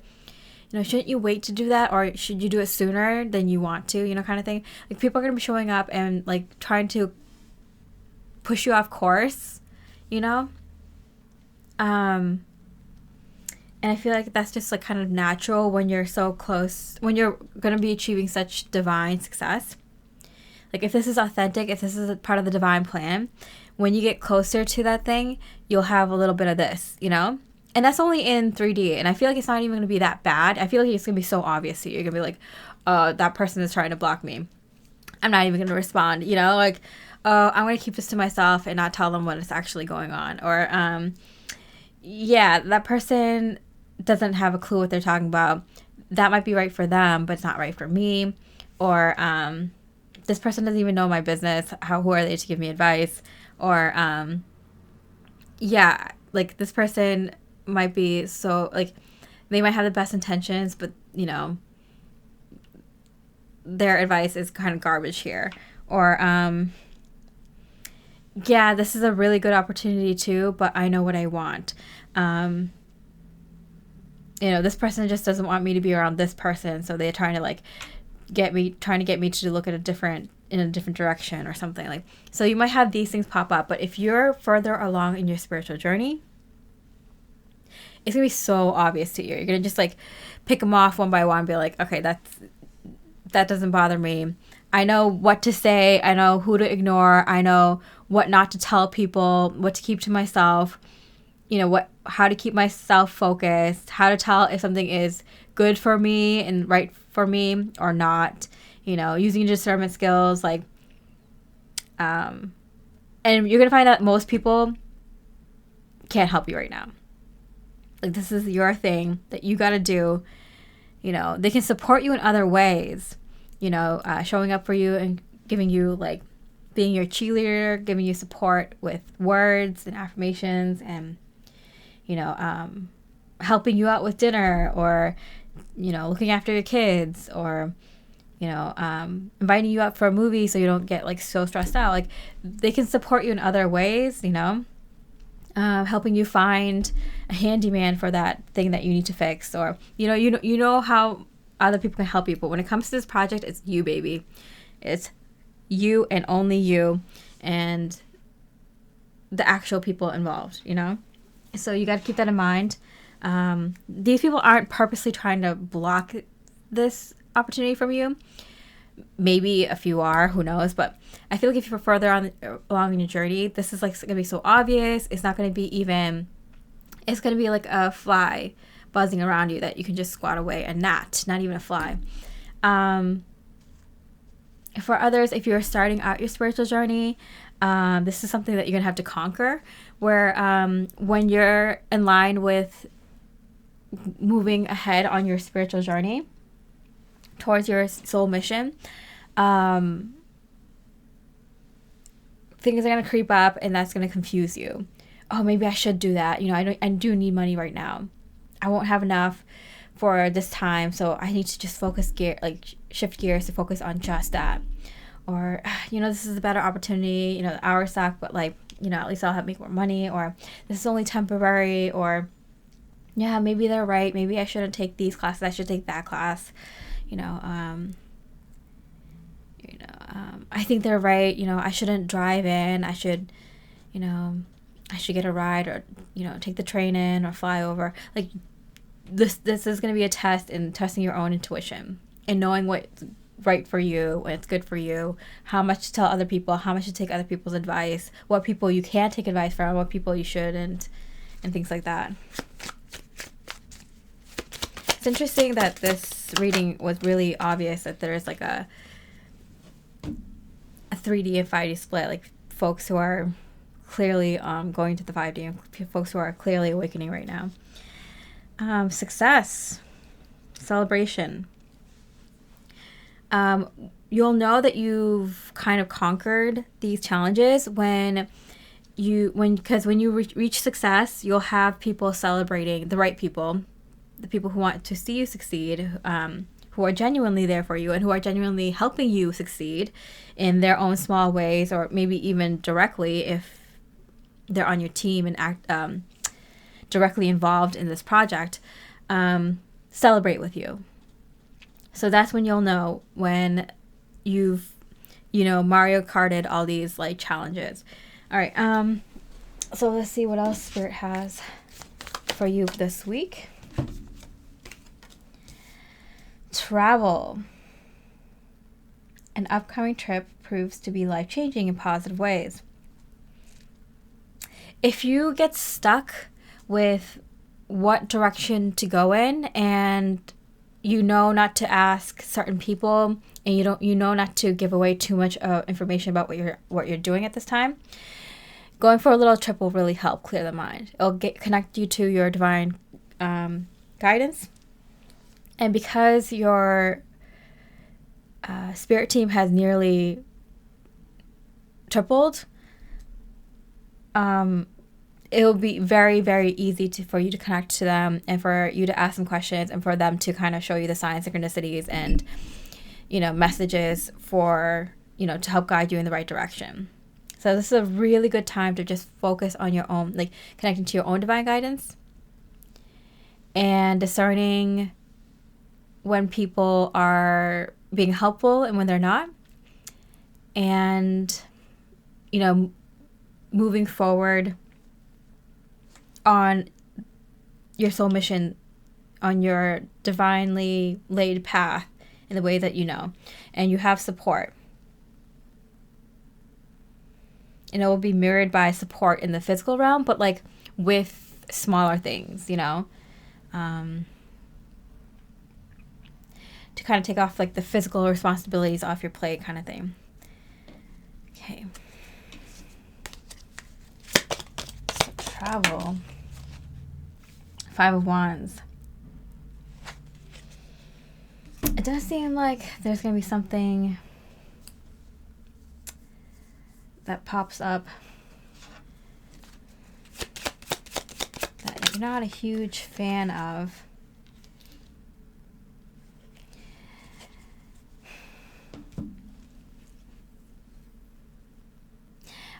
you know, shouldn't you wait to do that? Or should you do it sooner than you want to? You know, kind of thing. Like, people are going to be showing up and, like, trying to push you off course, you know? And I feel like that's just, like, kind of natural when you're so close, when you're going to be achieving such divine success. Like, if this is authentic, if this is a part of the divine plan, when you get closer to that thing, you'll have a little bit of this, you know? And that's only in 3D. And I feel like it's not even going to be that bad. I feel like it's going to be so obvious to you. You're going to be like, that person is trying to block me. I'm not even going to respond, you know? Like, I'm going to keep this to myself and not tell them what is actually going on. Or, yeah, that person doesn't have a clue what they're talking about. That might be right for them, but it's not right for me. Or, this person doesn't even know my business. Who are they to give me advice? Or, yeah, like this person might be so, like, they might have the best intentions, but, you know, their advice is kind of garbage here. Or, yeah, this is a really good opportunity too, but I know what I want. You know, this person just doesn't want me to be around this person, so they're trying to, like, trying to get me to look at in a different direction or something. Like, so you might have these things pop up, but if you're further along in your spiritual journey, it's gonna be so obvious to you. You're gonna just like pick them off one by one and be like, okay, that doesn't bother me. I know what to say. I know who to ignore. I know what not to tell people, what to keep to myself, you know, how to keep myself focused, how to tell if something is good for me and right for me or not, you know, using discernment skills, like, and you're going to find out most people can't help you right now. Like, this is your thing that you got to do. You know, they can support you in other ways, you know, showing up for you and giving you, like, being your cheerleader, giving you support with words and affirmations and, you know, helping you out with dinner or, you know, looking after your kids or, you know, inviting you out for a movie so you don't get, like, so stressed out. Like, they can support you in other ways, you know, helping you find a handyman for that thing that you need to fix. Or, you know how other people can help you. But when it comes to this project, it's you, baby. It's you and only you and the actual people involved, you know? So you got to keep that in mind. These people aren't purposely trying to block this opportunity from you. Maybe a few are, who knows? But I feel like if you're further along in your journey, this is like going to be so obvious. It's not going to be even, it's going to be like a fly buzzing around you that you can just squat away. A gnat, not even a fly. For others, if you're starting out your spiritual journey, this is something that you're going to have to conquer, where when you're in line with moving ahead on your spiritual journey towards your soul mission, things are going to creep up and that's going to confuse you. Oh, maybe I should do that. You know, I do need money right now. I won't have enough for this time, so I need to just shift gears to focus on just that. Or, you know, this is a better opportunity, you know, the hours suck, but, like, you know, at least I'll make more money. Or this is only temporary. Or, yeah, maybe they're right. Maybe I shouldn't take these classes. I should take that class. You know, I think they're right. You know, I shouldn't drive in. I should get a ride or, you know, take the train in or fly over. Like, this is going to be a test in testing your own intuition and knowing what's right for you, when it's good for you, how much to tell other people, how much to take other people's advice, what people you can take advice from, what people you shouldn't, and things like that. It's interesting that this reading was really obvious that there's like a 3D and 5D split, like folks who are clearly going to the 5D and folks who are clearly awakening right now. Success, celebration. You'll know that you've kind of conquered these challenges because when you reach success, you'll have people celebrating, the right people, the people who want to see you succeed, who are genuinely there for you and who are genuinely helping you succeed in their own small ways, or maybe even directly if they're on your team and directly involved in this project, celebrate with you. So that's when you'll know when you've, Mario Karted all these like challenges. All right. So let's see what else Spirit has for you this week. Travel. An upcoming trip proves to be life-changing in positive ways. If you get stuck with what direction to go in, and you know not to ask certain people, and you know not to give away too much information about what you're doing at this time, going for a little trip will really help clear the mind. It'll connect you to your divine guidance, and because your spirit team has nearly tripled, it'll be very, very easy for you to connect to them and for you to ask them questions and for them to kind of show you the signs, synchronicities, and, messages for, to help guide you in the right direction. So this is a really good time to just focus on your own, like connecting to your own divine guidance and discerning when people are being helpful and when they're not. And, moving forward on your soul mission, on your divinely laid path in the way that and you have support. And it will be mirrored by support in the physical realm, but like with smaller things, to kind of take off like the physical responsibilities off your plate kind of thing. Okay. So travel. 5 of Wands. It does seem like there's going to be something that pops up that you're not a huge fan of.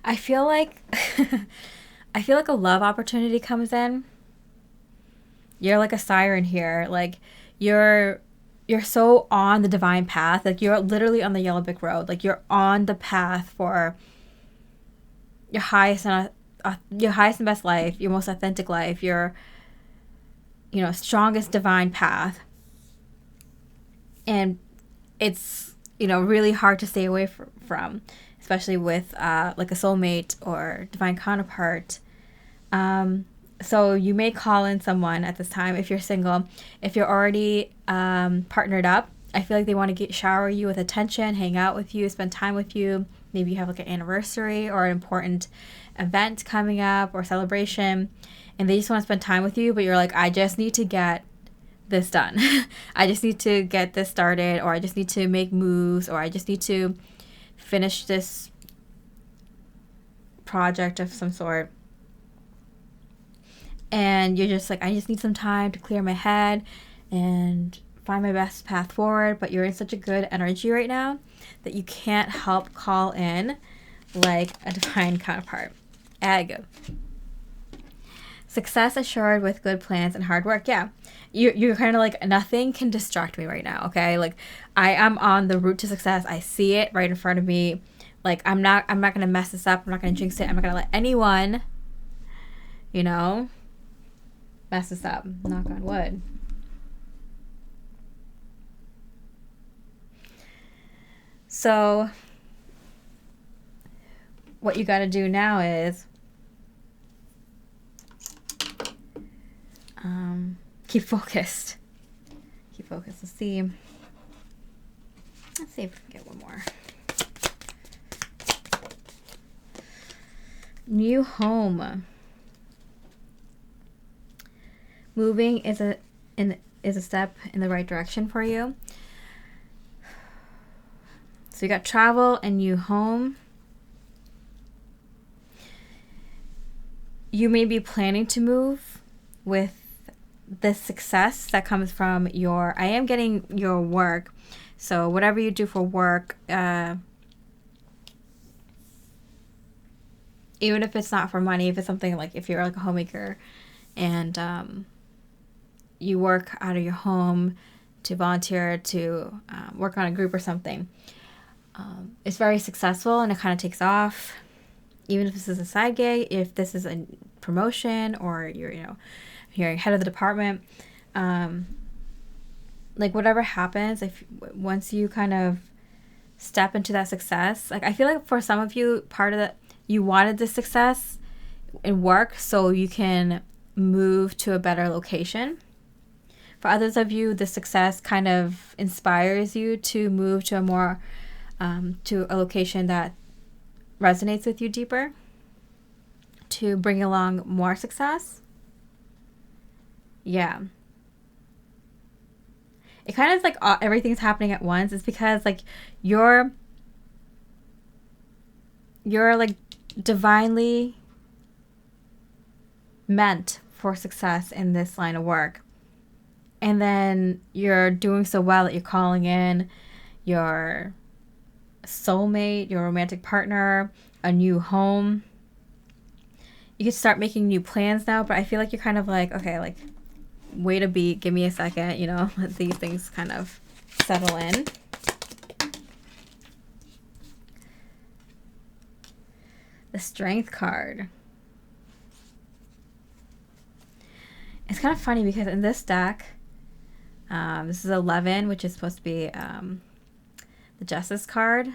I feel like a love opportunity comes in. You're like a siren here. Like you're so on the divine path. Like you're literally on the yellow brick road. Like you're on the path for your highest and best life, your most authentic life, your strongest divine path. And it's really hard to stay away from, especially with like a soulmate or divine counterpart. So you may call in someone at this time if you're single. If you're already partnered up, I feel like they want to shower you with attention, hang out with you, spend time with you. Maybe you have like an anniversary or an important event coming up or celebration, and they just want to spend time with you, but you're like, I just need to get this done. I just need to get this started, or I just need to make moves, or I just need to finish this project of some sort. And you're just like, I just need some time to clear my head and find my best path forward, but you're in such a good energy right now that you can't help call in like a divine counterpart. Egg. Success assured with good plans and hard work. Yeah, you're kind of like, nothing can distract me right now, okay? Like I am on the route to success. I see it right in front of me. Like I'm not gonna mess this up. I'm not gonna jinx it. I'm not gonna let anyone mess this up. Knock on wood. So what you got to do now is keep focused. Keep focused. Let's see if we can get one more. New home. moving is a step in the right direction for you. So you got travel and new home. You may be planning to move with the success that comes from your, I am getting your work. So whatever you do for work, even if it's not for money, if it's something like if you're like a homemaker and you work out of your home to volunteer to work on a group or something, it's very successful and it kind of takes off. Even if this is a side gig, if this is a promotion or you're head of the department, like whatever happens, if once you kind of step into that success, like I feel like for some of you, part of that, you wanted the success in work so you can move to a better location. For others of you, the success kind of inspires you to move to a more to a location that resonates with you deeper, to bring along more success. Yeah. It kind of like everything's happening at once. It's because like you're like divinely meant for success in this line of work. And then you're doing so well that you're calling in your soulmate, your romantic partner, a new home. You can start making new plans now, but I feel like you're kind of like, okay, like, wait a beat, give me a second, let these things kind of settle in. The Strength card. It's kind of funny because in this deck, this is 11, which is supposed to be the Justice card,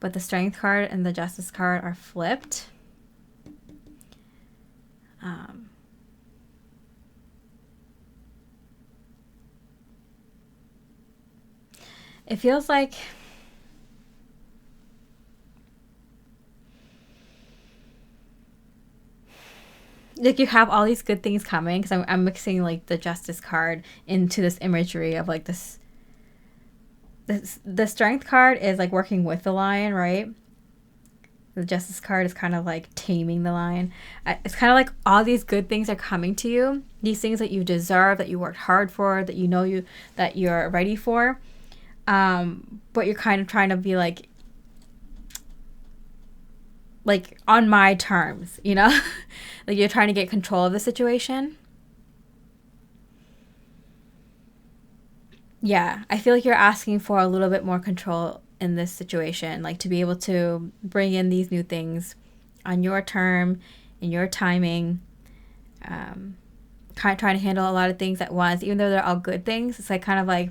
but the Strength card and the Justice card are flipped. It feels like you have all these good things coming, because I'm mixing like the Justice card into this imagery of like this. The Strength card is like working with the lion, right? The Justice card is kind of like taming the lion. It's kind of like all these good things are coming to you. These things that you deserve, that you worked hard for, that that you're ready for. But you're kind of trying to be like on my terms, like you're trying to get control of the situation. Yeah, I feel like you're asking for a little bit more control in this situation, like to be able to bring in these new things on your term, in your timing, kind of trying to handle a lot of things at once, even though they're all good things. It's like kind of like,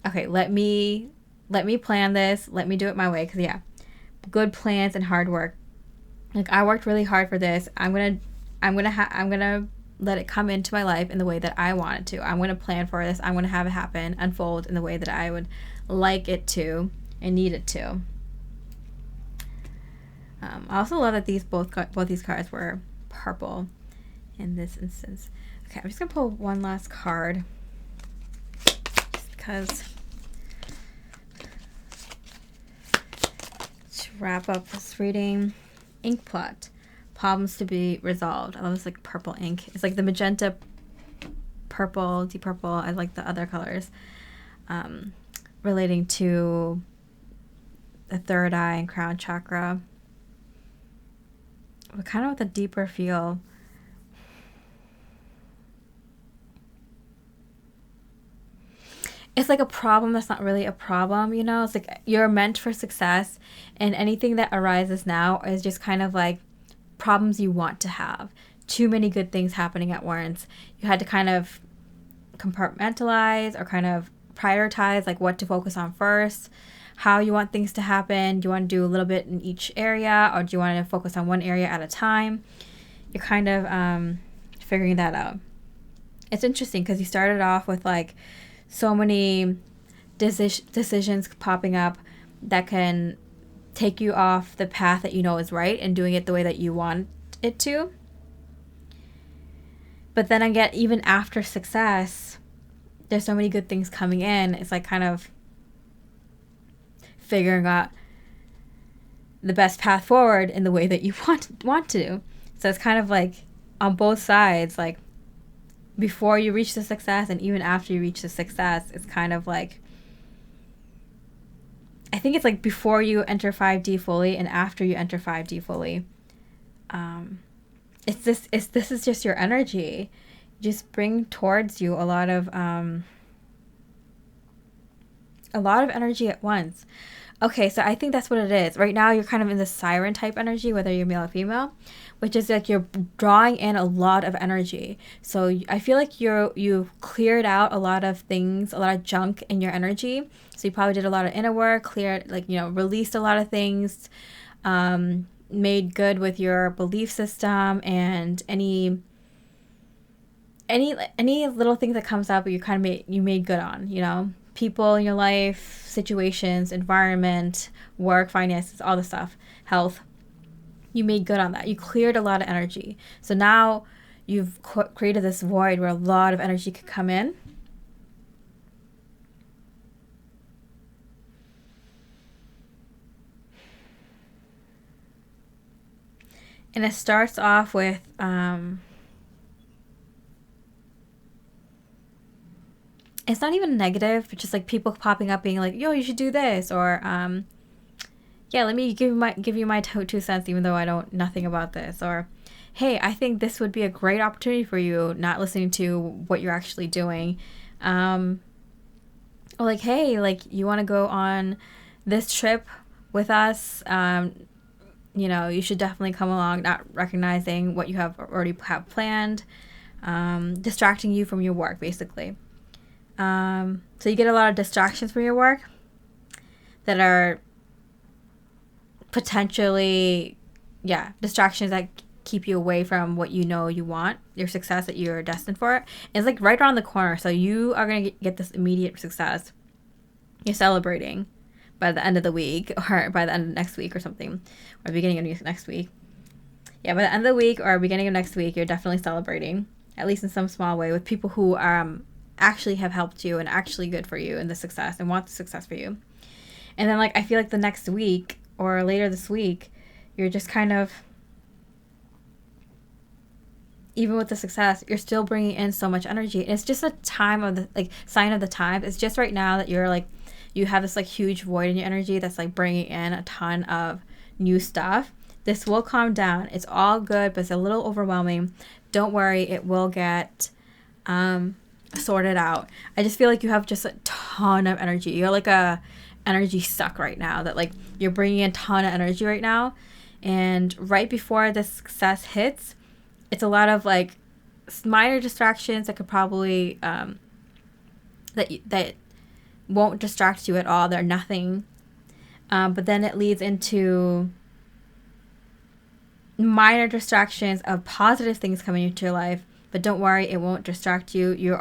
okay, let me plan this, let me do it my way, because yeah, good plans and hard work. Like I worked really hard for this. I'm gonna let it come into my life in the way that I want it to. I'm gonna plan for this. I'm gonna have it happen, unfold in the way that I would like it to and need it to. I also love that both these cards were purple in this instance. Okay, I'm just gonna pull one last card just because to wrap up this reading. Ink plot. Problems to be resolved. I love this like purple ink. It's like the magenta, purple, deep purple. I like the other colors. Relating to the third eye and crown chakra. But kind of with a deeper feel. It's like a problem that's not really a problem, It's like you're meant for success, and anything that arises now is just kind of like problems you want to have. Too many good things happening at once. You had to kind of compartmentalize or kind of prioritize like what to focus on first, how you want things to happen. Do you want to do a little bit in each area, or do you want to focus on one area at a time? You're kind of figuring that out. It's interesting because you started off with like so many decisions popping up that can take you off the path that you know is right and doing it the way that you want it to. But then I get, even after success, there's so many good things coming in. It's like kind of figuring out the best path forward in the way that you want to. So it's kind of like on both sides, like before you reach the success and even after you reach the success, it's kind of like, I think it's like before you enter 5D fully and after you enter 5D fully. This is just your energy. Just bring towards you a lot of energy at once. Okay, so I think that's what it is. Right now, you're kind of in the siren type energy, whether you're male or female, which is like you're drawing in a lot of energy. So I feel like you've cleared out a lot of things, a lot of junk in your energy. So you probably did a lot of inner work, cleared, like, released a lot of things, made good with your belief system, and any little things that comes up, you kind of made good on, people in your life, situations, environment, work, finances, all the stuff, health. You made good on that. You cleared a lot of energy. So now you've created this void where a lot of energy could come in. And it starts off with it's not even negative, but just like people popping up being like, yo, you should do this, or yeah, let me give you my 2 cents, even though I don't nothing about this, or hey, I think this would be a great opportunity for you, not listening to what you're actually doing. Or like, hey, like, you want to go on this trip with us? You should definitely come along, not recognizing what you have already have planned, distracting you from your work, basically. So you get a lot of distractions from your work that are potentially, distractions that keep you away from what you want, your success that you're destined for. It's like right around the corner. So you are going to get this immediate success. You're celebrating by the end of the week, or by the end of next week or something, or beginning of next week. Yeah, by the end of the week or beginning of next week, you're definitely celebrating, at least in some small way, with people who actually have helped you and actually good for you in the success and want the success for you. And then, like, I feel like the next week or later this week, you're just kind of, even with the success, you're still bringing in so much energy. And it's just a time of the, like, sign of the times. It's just right now that you're like, you have this like huge void in your energy that's like bringing in a ton of new stuff. This will calm down. It's all good, but it's a little overwhelming. Don't worry, it will get sorted out. I just feel like you have just a ton of energy. You're like a energy suck right now, that like you're bringing in a ton of energy right now. And right before the success hits, it's a lot of like minor distractions that could probably that won't distract you at all. They're nothing. But then it leads into minor distractions of positive things coming into your life. But don't worry, it won't distract you. You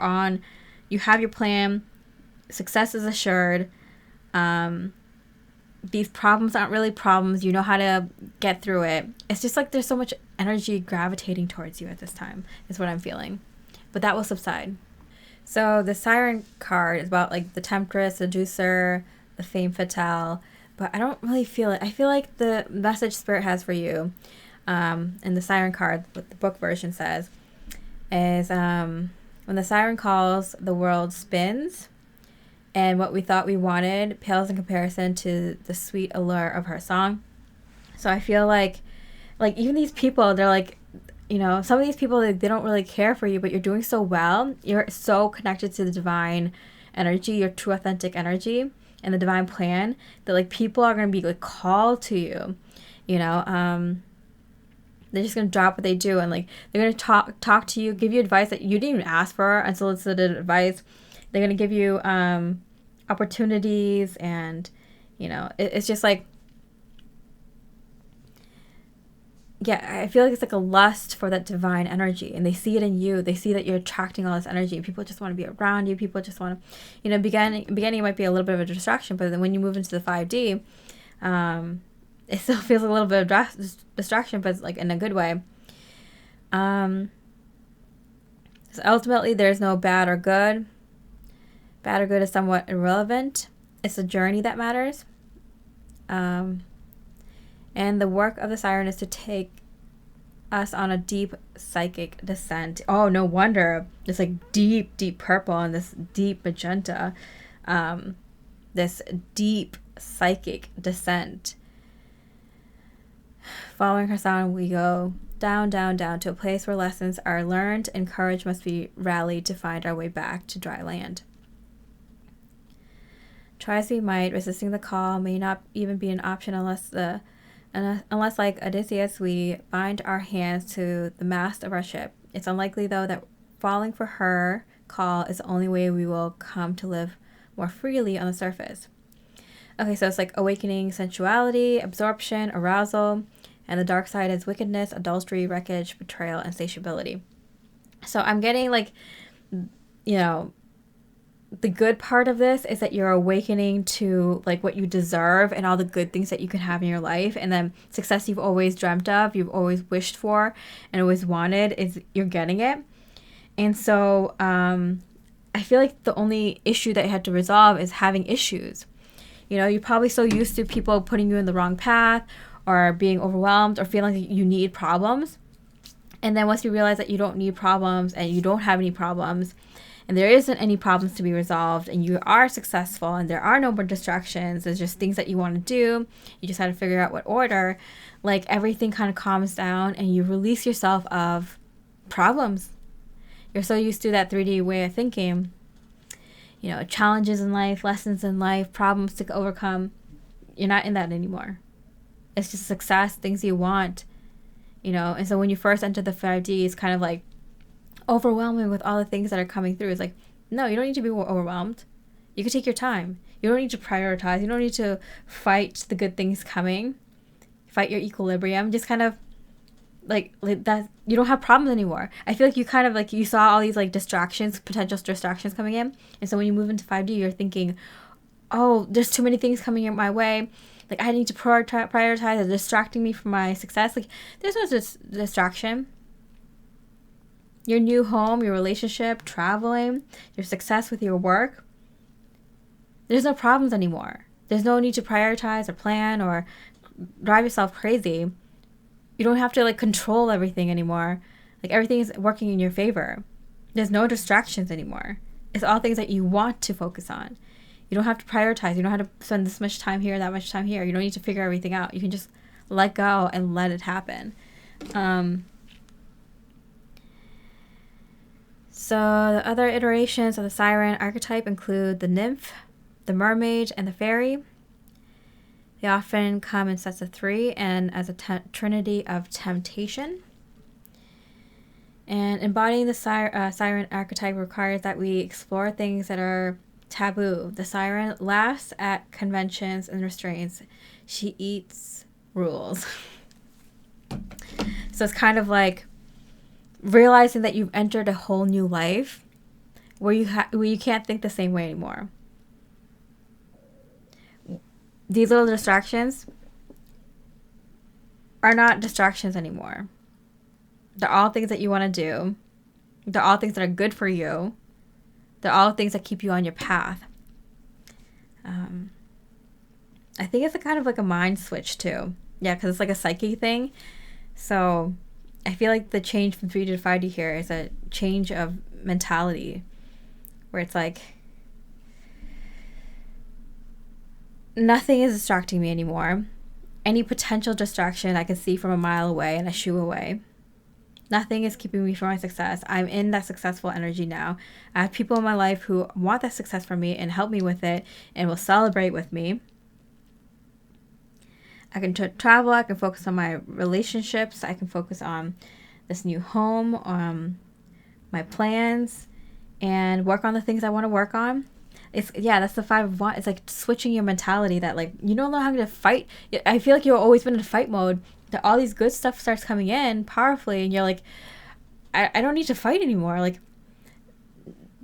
have your plan. Success is assured. These problems aren't really problems. You know how to get through it. It's just like there's so much energy gravitating towards you at this time, is what I'm feeling. But that will subside. So the Siren card is about like the Temptress, Seducer, the Femme Fatale. But I don't really feel it. I feel like the message Spirit has for you, and the Siren card, what the book version says, is when the siren calls, the world spins, and what we thought we wanted pales in comparison to the sweet allure of her song. So I feel like even these people, they're like, some of these people, they don't really care for you, but you're doing so well. You're so connected to the divine energy, your true authentic energy, and the divine plan, that like people are going to be like called to you, they're just going to drop what they do, and like they're going to talk to you, give you advice that you didn't even ask for, unsolicited advice. They're going to give you opportunities, and it's just like, I feel like it's like a lust for that divine energy, and they see it in you. They see that you're attracting all this energy. People just want to be around you. People just want to, beginning it might be a little bit of a distraction, but then when you move into the 5D, it still feels a little bit of distraction, but it's like in a good way. So ultimately, there's no bad or good. Bad or good is somewhat irrelevant. It's the journey that matters. And the work of the siren is to take us on a deep psychic descent. Oh, no wonder. It's like deep, deep purple and this deep magenta. This deep psychic descent. Following her sound, we go down, down, down to a place where lessons are learned and courage must be rallied to find our way back to dry land. Try as we might, resisting the call may not even be an option unless, like Odysseus, we bind our hands to the mast of our ship. It's unlikely, though, that falling for her call is the only way we will come to live more freely on the surface. Okay, so it's like awakening sensuality, absorption, arousal, and the dark side is wickedness, adultery, wreckage, betrayal, and satiability. So I'm getting like, the good part of this is that you're awakening to like what you deserve and all the good things that you can have in your life, and then success you've always dreamt of, you've always wished for and always wanted, is you're getting it. And so I feel like the only issue that you had to resolve is having issues. You're probably so used to people putting you in the wrong path or being overwhelmed or feeling like you need problems. And then once you realize that you don't need problems and you don't have any problems and there isn't any problems to be resolved and you are successful and there are no more distractions, there's just things that you want to do, you just have to figure out what order, like everything kind of calms down and you release yourself of problems. You're so used to that 3D way of thinking. Challenges in life, lessons in life, problems to overcome. You're not in that anymore. It's just success, things you want, And so when you first enter the 5D, it's kind of like overwhelming with all the things that are coming through. It's like, no, you don't need to be overwhelmed. You can take your time. You don't need to prioritize. You don't need to fight the good things coming. Fight your equilibrium. Just kind of like that. You don't have problems anymore. I feel like you kind of like you saw all these like distractions, potential distractions coming in. And so when you move into 5D, you're thinking, oh, there's too many things coming in my way. Like I need to prioritize. They're distracting me from my success. Like there's no distraction. Your new home, your relationship, traveling, your success with your work. There's no problems anymore. There's no need to prioritize or plan or drive yourself crazy. You don't have to like control everything anymore. Like everything is working in your favor. There's no distractions anymore. It's all things that you want to focus on. You don't have to prioritize. You don't have to spend this much time here, that much time here. You don't need to figure everything out. You can just let go and let it happen. So the other iterations of the Siren archetype include the nymph, the mermaid, and the fairy. They often come in sets of 3 and as a trinity of temptation. And embodying the Siren archetype requires that we explore things that are taboo. The Siren laughs at conventions and restraints. She eats rules. So it's kind of like realizing that you've entered a whole new life where you can't think the same way anymore. These little distractions are not distractions anymore. They're all things that you want to do. They're all things that are good for you. They're all things that keep you on your path. I think it's a kind of like a mind switch too. Yeah, because it's like a psyche thing. So I feel like the change from 3D to 5D here is a change of mentality where it's like nothing is distracting me anymore. Any potential distraction I can see from a mile away and a shoe away. Nothing is keeping me from my success. I'm in that successful energy now. I have people in my life who want that success from me and help me with it and will celebrate with me. I can travel. I can focus on my relationships. I can focus on this new home, my plans, and work on the things I want to work on. That's the 5 of Wands. It's like switching your mentality that like you no longer have to fight. I feel like you've always been in fight mode. That all these good stuff starts coming in powerfully, and you're like, I don't need to fight anymore. Like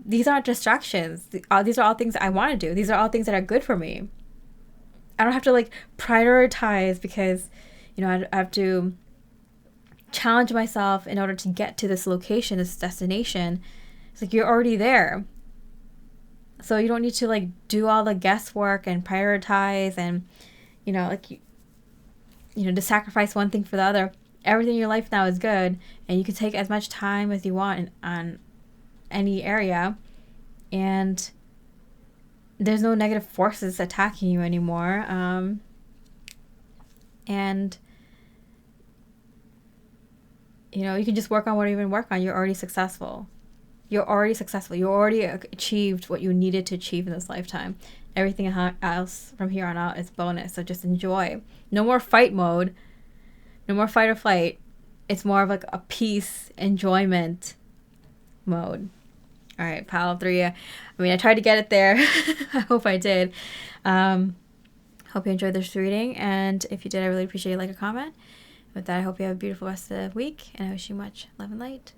these aren't distractions. These are all things I want to do. These are all things that are good for me. I don't have to like prioritize because, I have to challenge myself in order to get to this location, this destination. It's like you're already there. So you don't need to like do all the guesswork and prioritize and, like, to sacrifice one thing for the other. Everything in your life now is good, and you can take as much time as you want on any area, and there's no negative forces attacking you anymore. And you can just work on what you even work on. You're already successful. You already achieved what you needed to achieve in this lifetime. Everything else from here on out is bonus. So just enjoy. No more fight mode. No more fight or flight. It's more of like a peace, enjoyment mode. All right, pile of 3. I tried to get it there. I hope I did. Hope you enjoyed this reading. And if you did, I really appreciate a like or comment. With that, I hope you have a beautiful rest of the week. And I wish you much love and light.